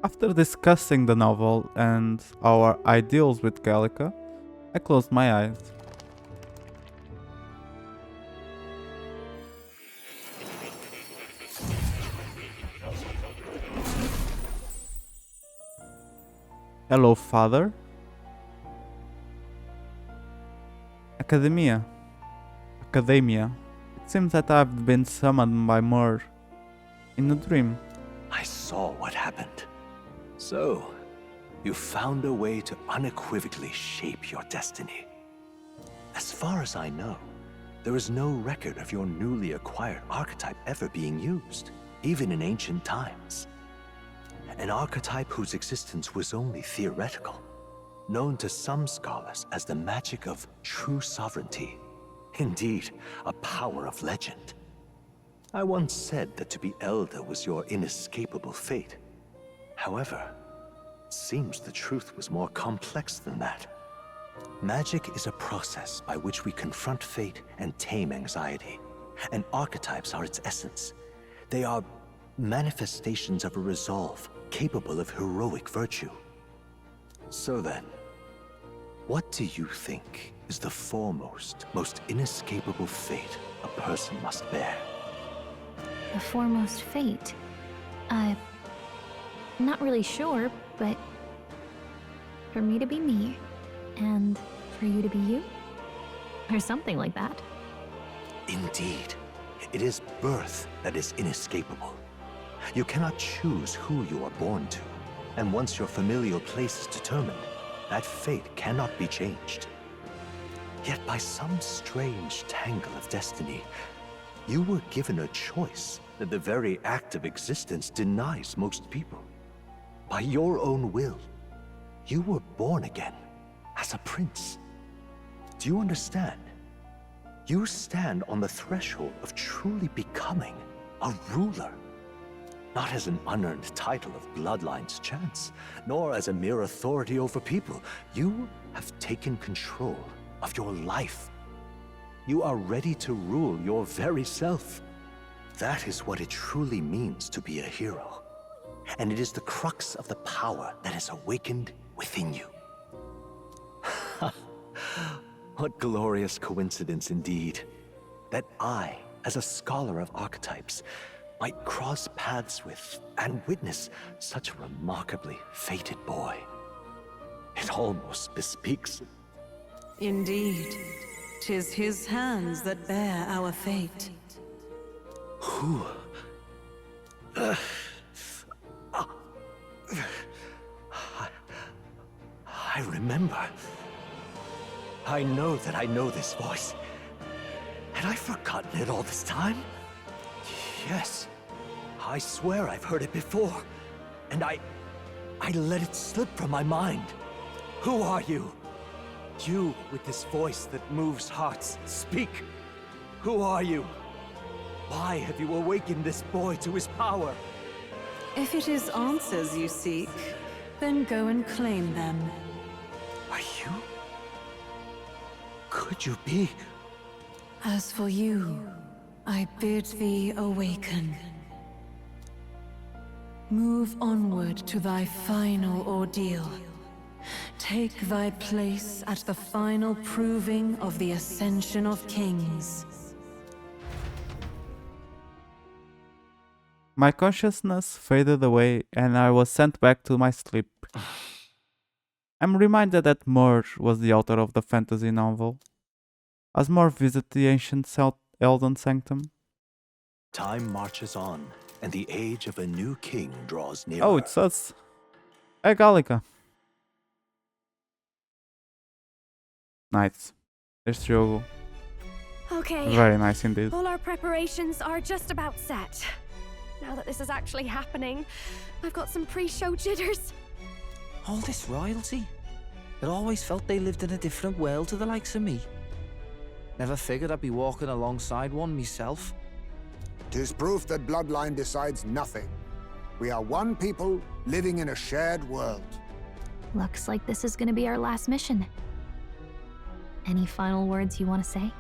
After discussing the novel and our ideals with Gallica, I closed my eyes. Hello, Father. Academia. It seems that I've been summoned by Mur in a dream. I saw what happened. So, you found a way to unequivocally shape your destiny. As far as I know, there is no record of your newly acquired archetype ever being used, even in ancient times. An archetype whose existence was only theoretical, known to some scholars as the magic of true sovereignty. Indeed, a power of legend. I once said that to be Elda was your inescapable fate. However, it seems the truth was more complex than that. Magic is a process by which we confront fate and tame anxiety, and archetypes are its essence. They are manifestations of a resolve capable of heroic virtue. So then, what do you think is the foremost, most inescapable fate a person must bear? The foremost fate? I'm not really sure, but for me to be me, and for you to be you? Or something like that. Indeed. It is birth that is inescapable. You cannot choose who you are born to, and once your familial place is determined, that fate cannot be changed. Yet by some strange tangle of destiny, you were given a choice that the very act of existence denies most people. By your own will, you were born again as a prince. Do you understand? You stand on the threshold of truly becoming a ruler. Not as an unearned title of bloodline's chance, nor as a mere authority over people. You have taken control of your life. You are ready to rule your very self. That is what it truly means to be a hero. And it is the crux of the power that is awakened within you. What glorious coincidence indeed. That I, as a scholar of archetypes, might cross paths with and witness such a remarkably fated boy. It almost bespeaks. Indeed, 'tis his hands that bear our fate. Who? I remember. I know that I know this voice. Had I forgotten it all this time? Yes. I swear I've heard it before. And I let it slip from my mind. Who are you? You with this voice that moves hearts. Speak. Who are you? Why have you awakened this boy to his power? If it is answers you seek, then go and claim them. Are you? Could you be? As for you, I bid thee awaken. Move onward to thy final ordeal. Take thy place at the final proving of the ascension of kings. My consciousness faded away and I was sent back to my sleep. I'm reminded that Merge was the author of the fantasy novel. Has More visited the ancient Eldan Sanctum? Time marches on, and the age of a new king draws nearer. Oh, it's us. Hey, Gallica. Nice. Este jogo. Okay. Very nice indeed. All our preparations are just about set. Now that this is actually happening, I've got some pre-show jitters. All this royalty? It always felt they lived in a different world to the likes of me. Never figured I'd be walking alongside one myself. 'Tis proof that bloodline decides nothing. We are one people living in a shared world. Looks like this is gonna be our last mission. Any final words you want to say?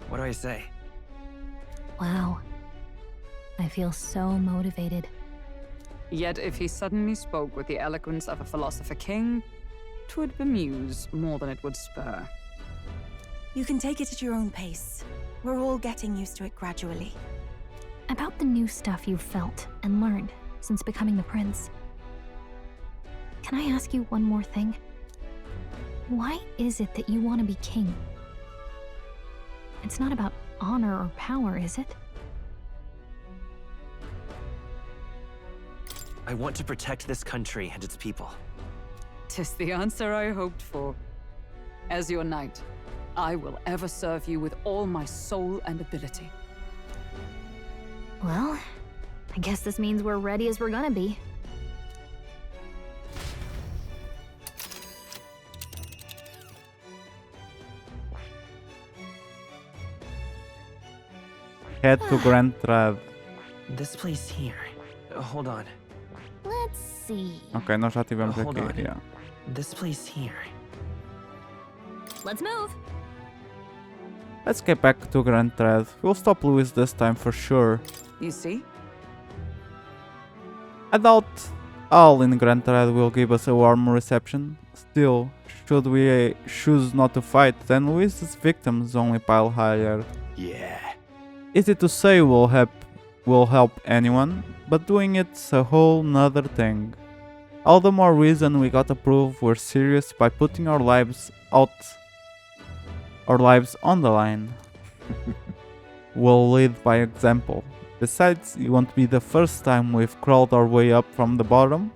What do I say? Wow. I feel so motivated. Yet if he suddenly spoke with the eloquence of a philosopher king, 'twould bemuse more than it would spur. You can take it at your own pace. We're all getting used to it gradually. About the new stuff you've felt and learned since becoming the prince. Can I ask you one more thing? Why is it that you want to be king? It's not about honor or power, is it? I want to protect this country and its people. 'Tis the answer I hoped for. As your knight, I will ever serve you with all my soul and ability. Well, I guess this means we're ready as we're gonna be. Head to Grand Trad. This place here. Hold on. Let's see. Ok, nós já tivemos Hold aqui. on. Yeah. This place here. Let's move. Let's get back to Grand Trad. We'll stop Louis this time for sure. You see? I doubt all in Grand Trad will give us a warm reception. Still, should we choose not to fight, then Louis's victims only pile higher. Yeah. Easy to say will help anyone, but doing it's a whole nother thing. All the more reason we gotta prove we're serious by putting our lives on the line. We'll lead by example. Besides, it won't be the first time we've crawled our way up from the bottom.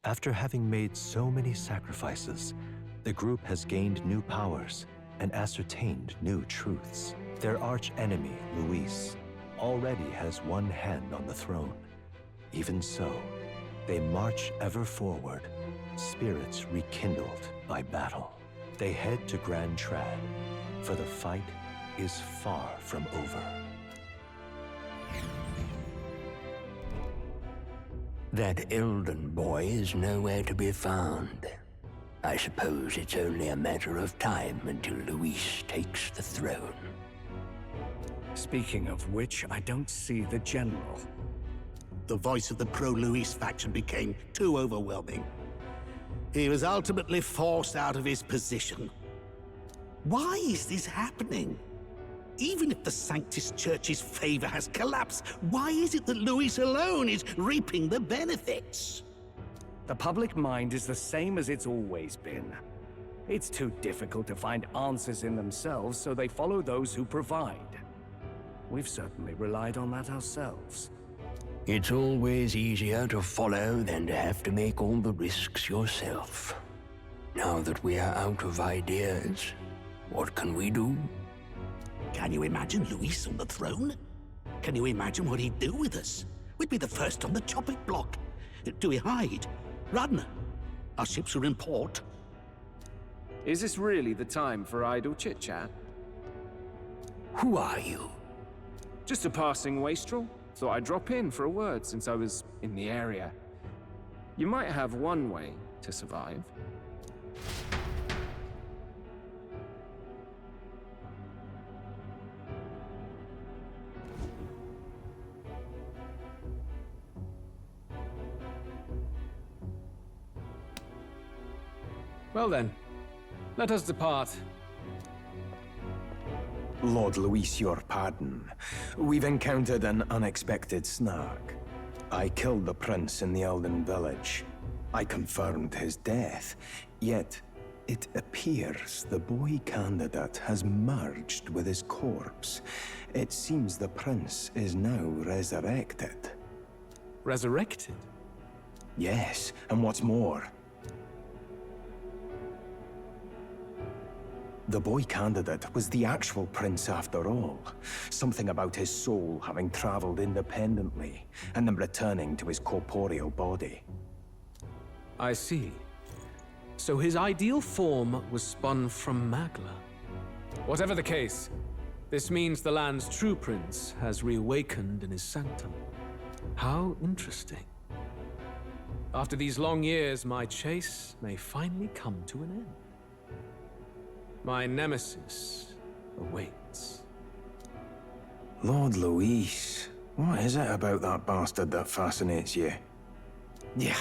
After having made so many sacrifices, the group has gained new powers and ascertained new truths. Their arch-enemy, Luis, already has one hand on the throne. Even so, they march ever forward, spirits rekindled by battle. They head to Grand Trad, for the fight is far from over. That Eldan boy is nowhere to be found. I suppose it's only a matter of time until Luis takes the throne. Speaking of which, I don't see the general. The voice of the pro-Luis faction became too overwhelming. He was ultimately forced out of his position. Why is this happening? Even if the Sanctus Church's favor has collapsed, why is it that Luis alone is reaping the benefits? The public mind is the same as it's always been. It's too difficult to find answers in themselves, so they follow those who provide. We've certainly relied on that ourselves. It's always easier to follow than to have to make all the risks yourself. Now that we are out of ideas, what can we do? Can you imagine Luis on the throne? Can you imagine what he'd do with us? We'd be the first on the chopping block. Do we hide? Run? Our ships are in port. Is this really the time for idle chit-chat? Who are you? Just a passing wastrel. Thought I'd drop in for a word since I was in the area. You might have one way to survive. Well then, let us depart. Lord Luis, your pardon. We've encountered an unexpected snag. I killed the prince in the Eldan village. I confirmed his death, yet it appears the boy candidate has merged with his corpse. It seems the prince is now resurrected. Resurrected? Yes, and what's more, the boy candidate was the actual prince after all. Something about his soul having traveled independently, and then returning to his corporeal body. I see. So his ideal form was spun from Magla. Whatever the case, this means the land's true prince has reawakened in his sanctum. How interesting. After these long years, my chase may finally come to an end. My nemesis awaits. Lord Luis, what is it about that bastard that fascinates you? Yeah,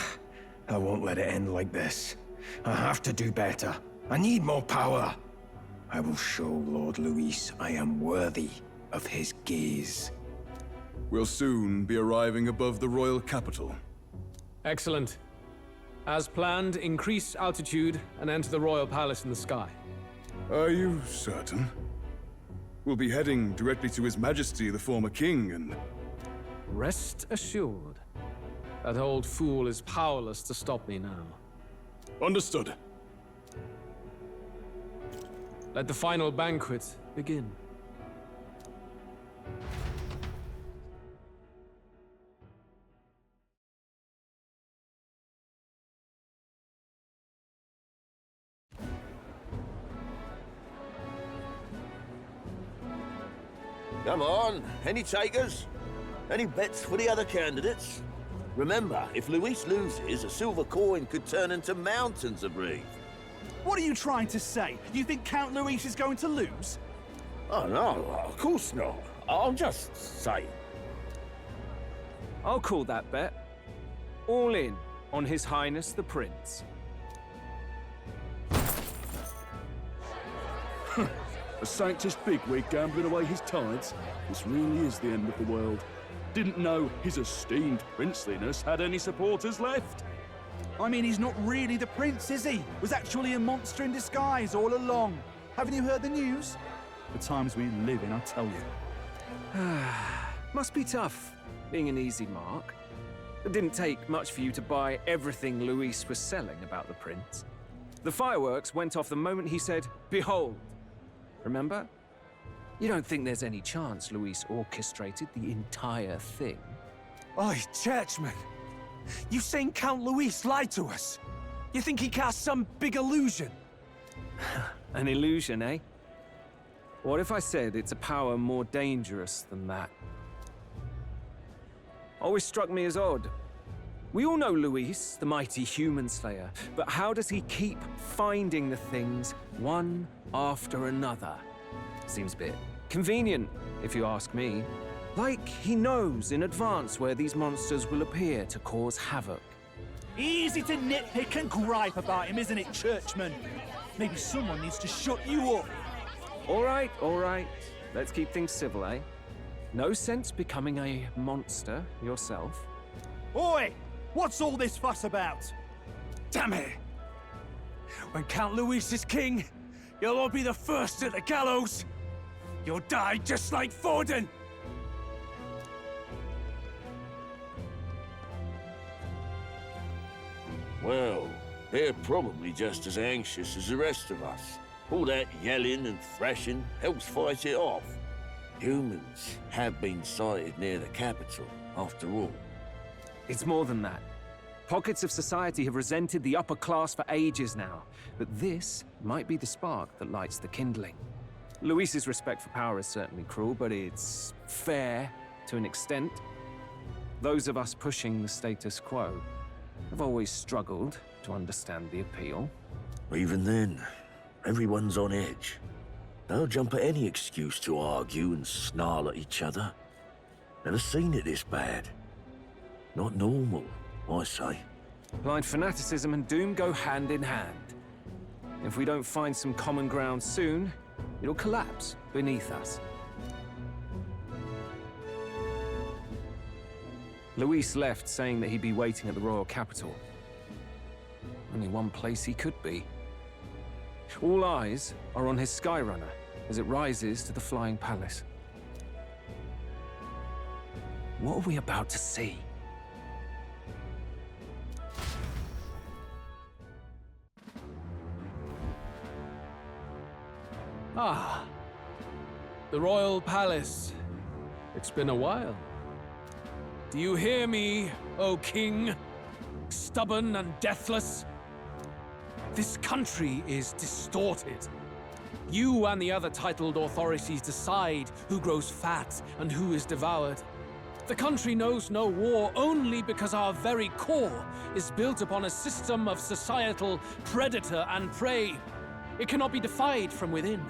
I won't let it end like this. I have to do better. I need more power. I will show Lord Luis I am worthy of his gaze. We'll soon be arriving above the royal capital. Excellent. As planned, increase altitude and enter the royal palace in the sky. Are you certain? We'll be heading directly to His Majesty, the former king, and... Rest assured. That old fool is powerless to stop me now. Understood. Let the final banquet begin. Come on, any takers? Any bets for the other candidates? Remember, if Luis loses, a silver coin could turn into mountains of Reef. What are you trying to say? You think Count Luis is going to lose? Oh no, of course not. I'm just saying. I'll call that bet. All in on His Highness the Prince. A Sanctus bigwig gambling away his tides? This really is the end of the world. Didn't know his esteemed princeliness had any supporters left. I mean, he's not really the prince, is he? Was actually a monster in disguise all along. Haven't you heard the news? The times we live in, I tell you. Must be tough, being an easy mark. It didn't take much for you to buy everything Luis was selling about the prince. The fireworks went off the moment he said, "Behold." Remember? You don't think there's any chance Luis orchestrated the entire thing? Oi, churchman! You saying Count Luis lied to us? You think he cast some big illusion? An illusion, eh? What if I said it's a power more dangerous than that? Always struck me as odd. We all know Luis, the mighty human slayer, but how does he keep finding the things one after another? Seems a bit convenient, if you ask me. Like he knows in advance where these monsters will appear to cause havoc. Easy to nitpick and gripe about him, isn't it, Churchman? Maybe someone needs to shut you up. All right. Let's keep things civil, eh? No sense becoming a monster yourself. Oi! What's all this fuss about? Damn it! When Count Luis is king, you'll all be the first at the gallows. You'll die just like Forden. Well, they're probably just as anxious as the rest of us. All that yelling and thrashing helps fight it off. Humans have been sighted near the capital, after all. It's more than that. Pockets of society have resented the upper class for ages now, but this might be the spark that lights the kindling. Luis's respect for power is certainly cruel, but it's fair to an extent. Those of us pushing the status quo have always struggled to understand the appeal. Even then, everyone's on edge. They'll jump at any excuse to argue and snarl at each other. Never seen it this bad. Not normal, I say. Blind fanaticism and doom go hand in hand. If we don't find some common ground soon, it'll collapse beneath us. Luis left saying that he'd be waiting at the royal capital. Only one place he could be. All eyes are on his Skyrunner as it rises to the flying palace. What are we about to see? Ah, the royal palace. It's been a while. Do you hear me, O king? Stubborn and deathless? This country is distorted. You and the other titled authorities decide who grows fat and who is devoured. The country knows no war only because our very core is built upon a system of societal predator and prey. It cannot be defied from within.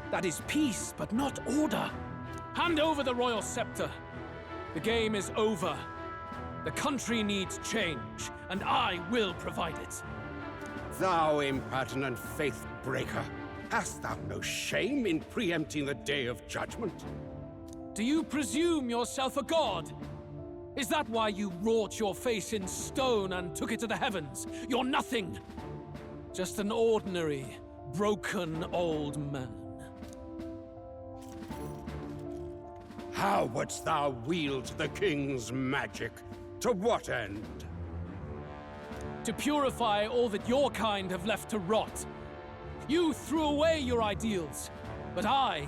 That is peace, but not order. Hand over the royal scepter. The game is over. The country needs change, and I will provide it. Thou impertinent faith breaker, hast thou no shame in preempting the day of judgment? Do you presume yourself a god? Is that why you wrought your face in stone and took it to the heavens? You're nothing. Just an ordinary, broken old man. How wouldst thou wield the king's magic? To what end? To purify all that your kind have left to rot. You threw away your ideals, but I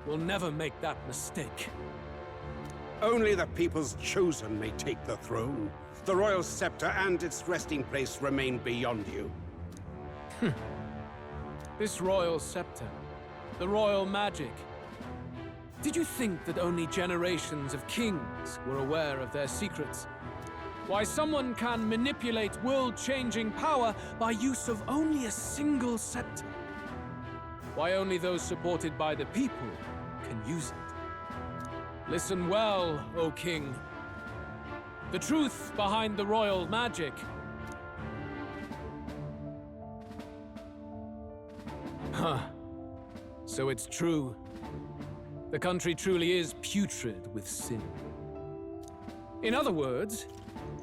will never make that mistake. Only the people's chosen may take the throne. The royal scepter and its resting place remain beyond you. This royal scepter, the royal magic. Did you think that only generations of kings were aware of their secrets? Why someone can manipulate world-changing power by use of only a single scepter? Why only those supported by the people can use it? Listen well, O king. The truth behind the royal magic. Huh. So it's true. The country truly is putrid with sin. In other words,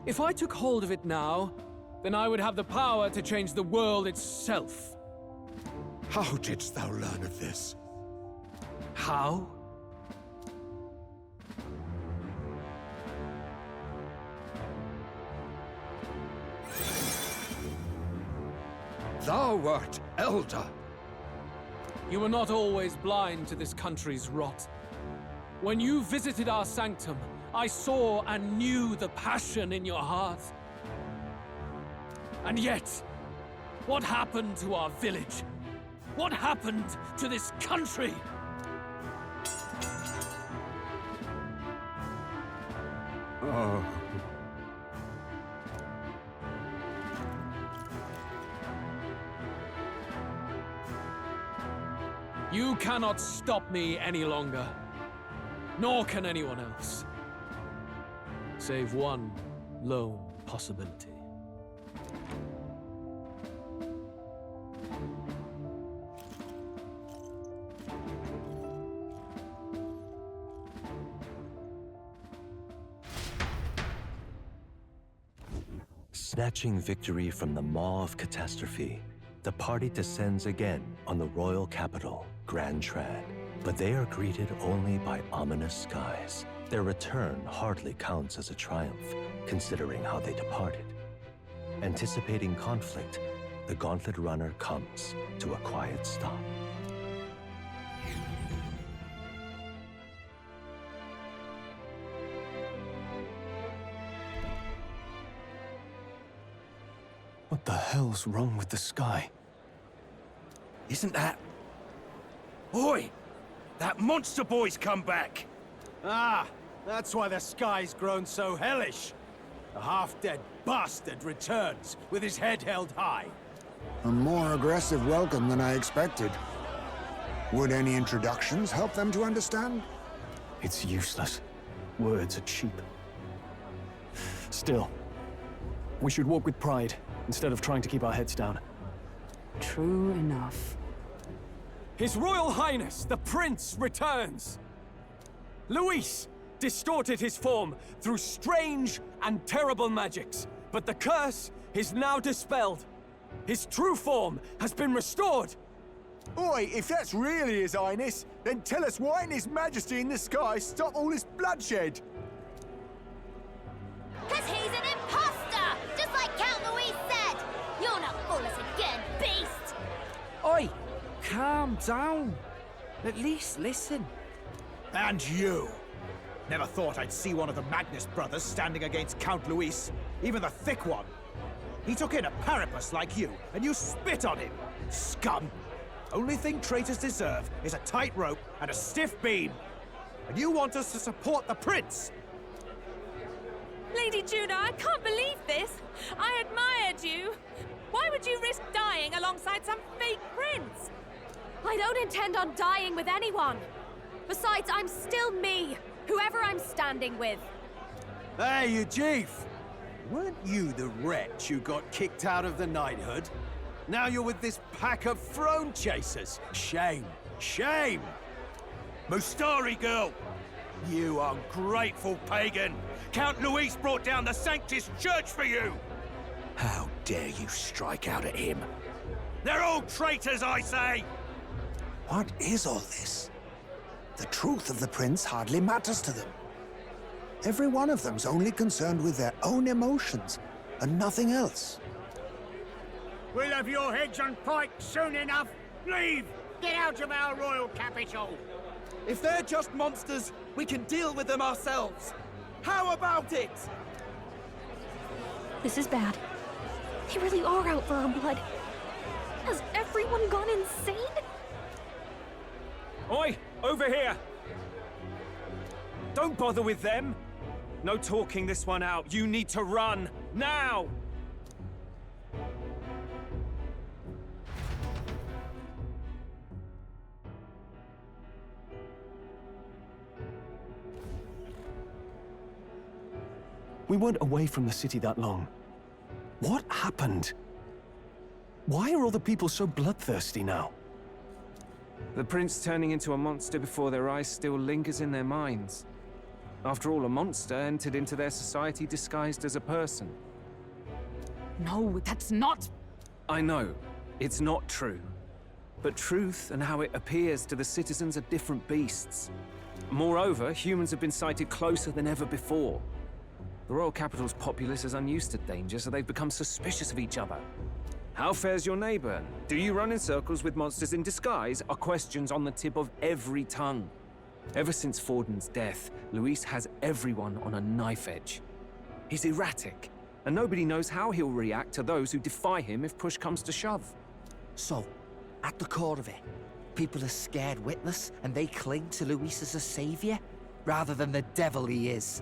if I took hold of it now, then I would have the power to change the world itself. How didst thou learn of this? How? Thou art Elda. You were not always blind to this country's rot. When you visited our sanctum, I saw and knew the passion in your heart. And yet, what happened to our village? What happened to this country? Oh. You cannot stop me any longer. Nor can anyone else. Save one lone possibility. Snatching victory from the maw of catastrophe, the party descends again on the royal capital, Grand Trad. But they are greeted only by ominous skies. Their return hardly counts as a triumph, considering how they departed. Anticipating conflict, the Gauntlet Runner comes to a quiet stop. What the hell's wrong with the sky? Isn't that... Oi! That monster boy's come back! Ah, that's why the sky's grown so hellish. The half-dead bastard returns with his head held high. A more aggressive welcome than I expected. Would any introductions help them to understand? It's useless. Words are cheap. Still, we should walk with pride instead of trying to keep our heads down. True enough. His Royal Highness, the Prince, returns! Luis distorted his form through strange and terrible magics, but the curse is now dispelled. His true form has been restored! Oi, if that's really His Highness, then tell us why didn't His Majesty in the sky stop all this bloodshed? 'Cause he's an imposter! Just like Count Luis said! You'll not fool us again, beast! Oi! Calm down. At least listen. And you! Never thought I'd see one of the Magnus brothers standing against Count Luis, even the thick one. He took in a parapus like you, and you spit on him! Scum! Only thing traitors deserve is a tight rope and a stiff beam. And you want us to support the prince! Lady Juno, I can't believe this! I admired you! Why would you risk dying alongside some fake prince? I don't intend on dying with anyone. Besides, I'm still me, whoever I'm standing with. Hey, you chief! Weren't you the wretch who got kicked out of the knighthood? Now you're with this pack of throne chasers. Shame! Shame! Mustari girl! You ungrateful pagan! Count Luis brought down the Sanctus Church for you! How dare you strike out at him? They're all traitors, I say! What is all this? The truth of the prince hardly matters to them. Every one of them's only concerned with their own emotions, and nothing else. We'll have your heads on pikes soon enough! Leave! Get out of our royal capital! If they're just monsters, we can deal with them ourselves. How about it? This is bad. They really are out for our blood. Has everyone gone insane? Oi! Over here! Don't bother with them! No talking this one out. You need to run! Now! We weren't away from the city that long. What happened? Why are all the people so bloodthirsty now? The prince turning into a monster before their eyes still lingers in their minds. After all, a monster entered into their society disguised as a person. No, that's not... I know, it's not true. But truth and how it appears to the citizens are different beasts. Moreover, humans have been sighted closer than ever before. The royal capital's populace is unused to danger, so they've become suspicious of each other. How fares your neighbor? Do you run in circles with monsters in disguise? Are questions on the tip of every tongue. Ever since Forden's death, Luis has everyone on a knife edge. He's erratic, and nobody knows how he'll react to those who defy him if push comes to shove. So, at the core of it, people are scared witless and they cling to Luis as a savior, rather than the devil he is.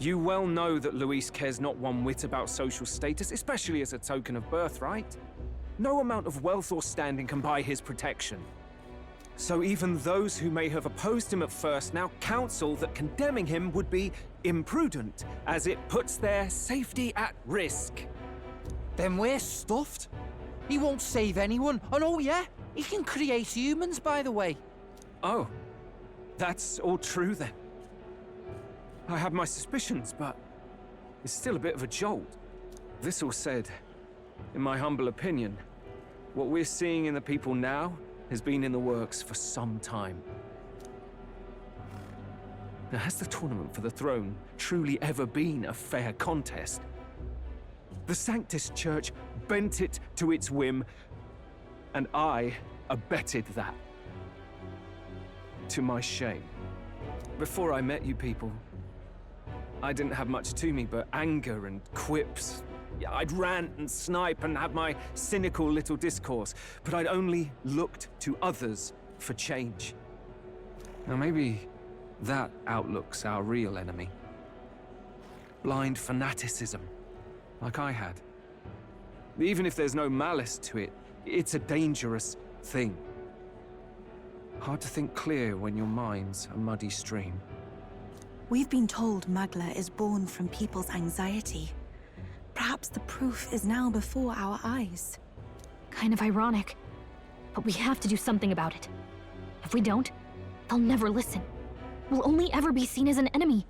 You well know that Luis cares not one whit about social status, especially as a token of birthright. No amount of wealth or standing can buy his protection. So even those who may have opposed him at first now counsel that condemning him would be imprudent, as it puts their safety at risk. Then we're stuffed. He won't save anyone. And oh yeah, he can create humans, by the way. Oh, that's all true then. I had my suspicions, but it's still a bit of a jolt. This all said, in my humble opinion, what we're seeing in the people now has been in the works for some time. Now, has the tournament for the throne truly ever been a fair contest? The Sanctus Church bent it to its whim, and I abetted that. To my shame. Before I met you people, I didn't have much to me but anger and quips. I'd rant and snipe and have my cynical little discourse, but I'd only looked to others for change. Now maybe that outlook's our real enemy. Blind fanaticism, like I had. Even if there's no malice to it, it's a dangerous thing. Hard to think clear when your mind's a muddy stream. We've been told Magla is born from people's anxiety. Perhaps the proof is now before our eyes. Kind of ironic, but we have to do something about it. If we don't, they'll never listen. We'll only ever be seen as an enemy.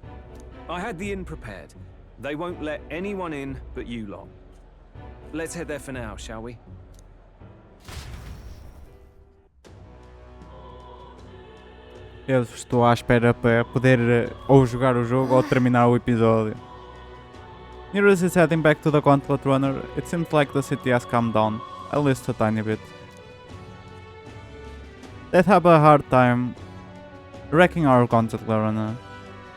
I had the inn prepared. They won't let anyone in but you lot. Let's head there for now, shall we? Eu estou à espera para poder ou jogar o jogo ou terminar o episódio. Nearest is heading back to the Gauntlet Runner. It seems like the city has calmed down, at least a tiny bit. They'd have a hard time wrecking our Gauntlet Runner,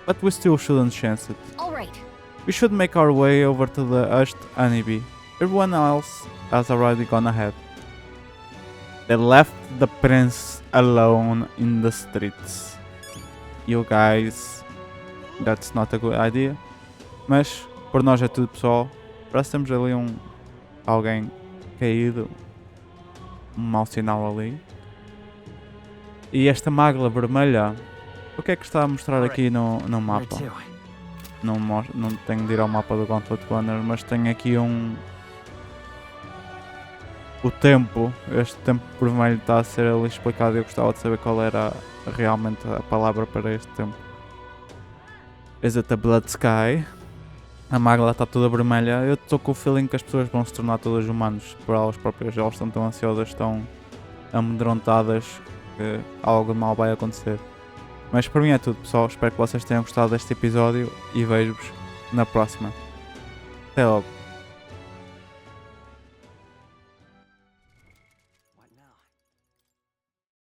but we still shouldn't chance it. Alright. We should make our way over to the hushed honeybee. Everyone else has already gone ahead. They left the prince alone in the streets. You guys, that's not a good idea. Mas por nós é tudo, pessoal. Parece que temos ali alguém caído. Mau sinal ali. E esta magla vermelha, o que é que está a mostrar aqui no mapa? Não tenho de ir ao mapa do Gauntlet Runner, mas tenho aqui o tempo. Este tempo vermelho está a ser ali explicado e eu gostava de saber qual era realmente a palavra para este tempo. Is it a blood sky? A magla está toda vermelha. Eu estou com o feeling que as pessoas vão se tornar todas humanos por elas próprias. Elas estão tão ansiosas, estão amedrontadas que algo de mal vai acontecer. Mas para mim é tudo, pessoal. Espero que vocês tenham gostado deste episódio e vejo-vos na próxima. Até logo.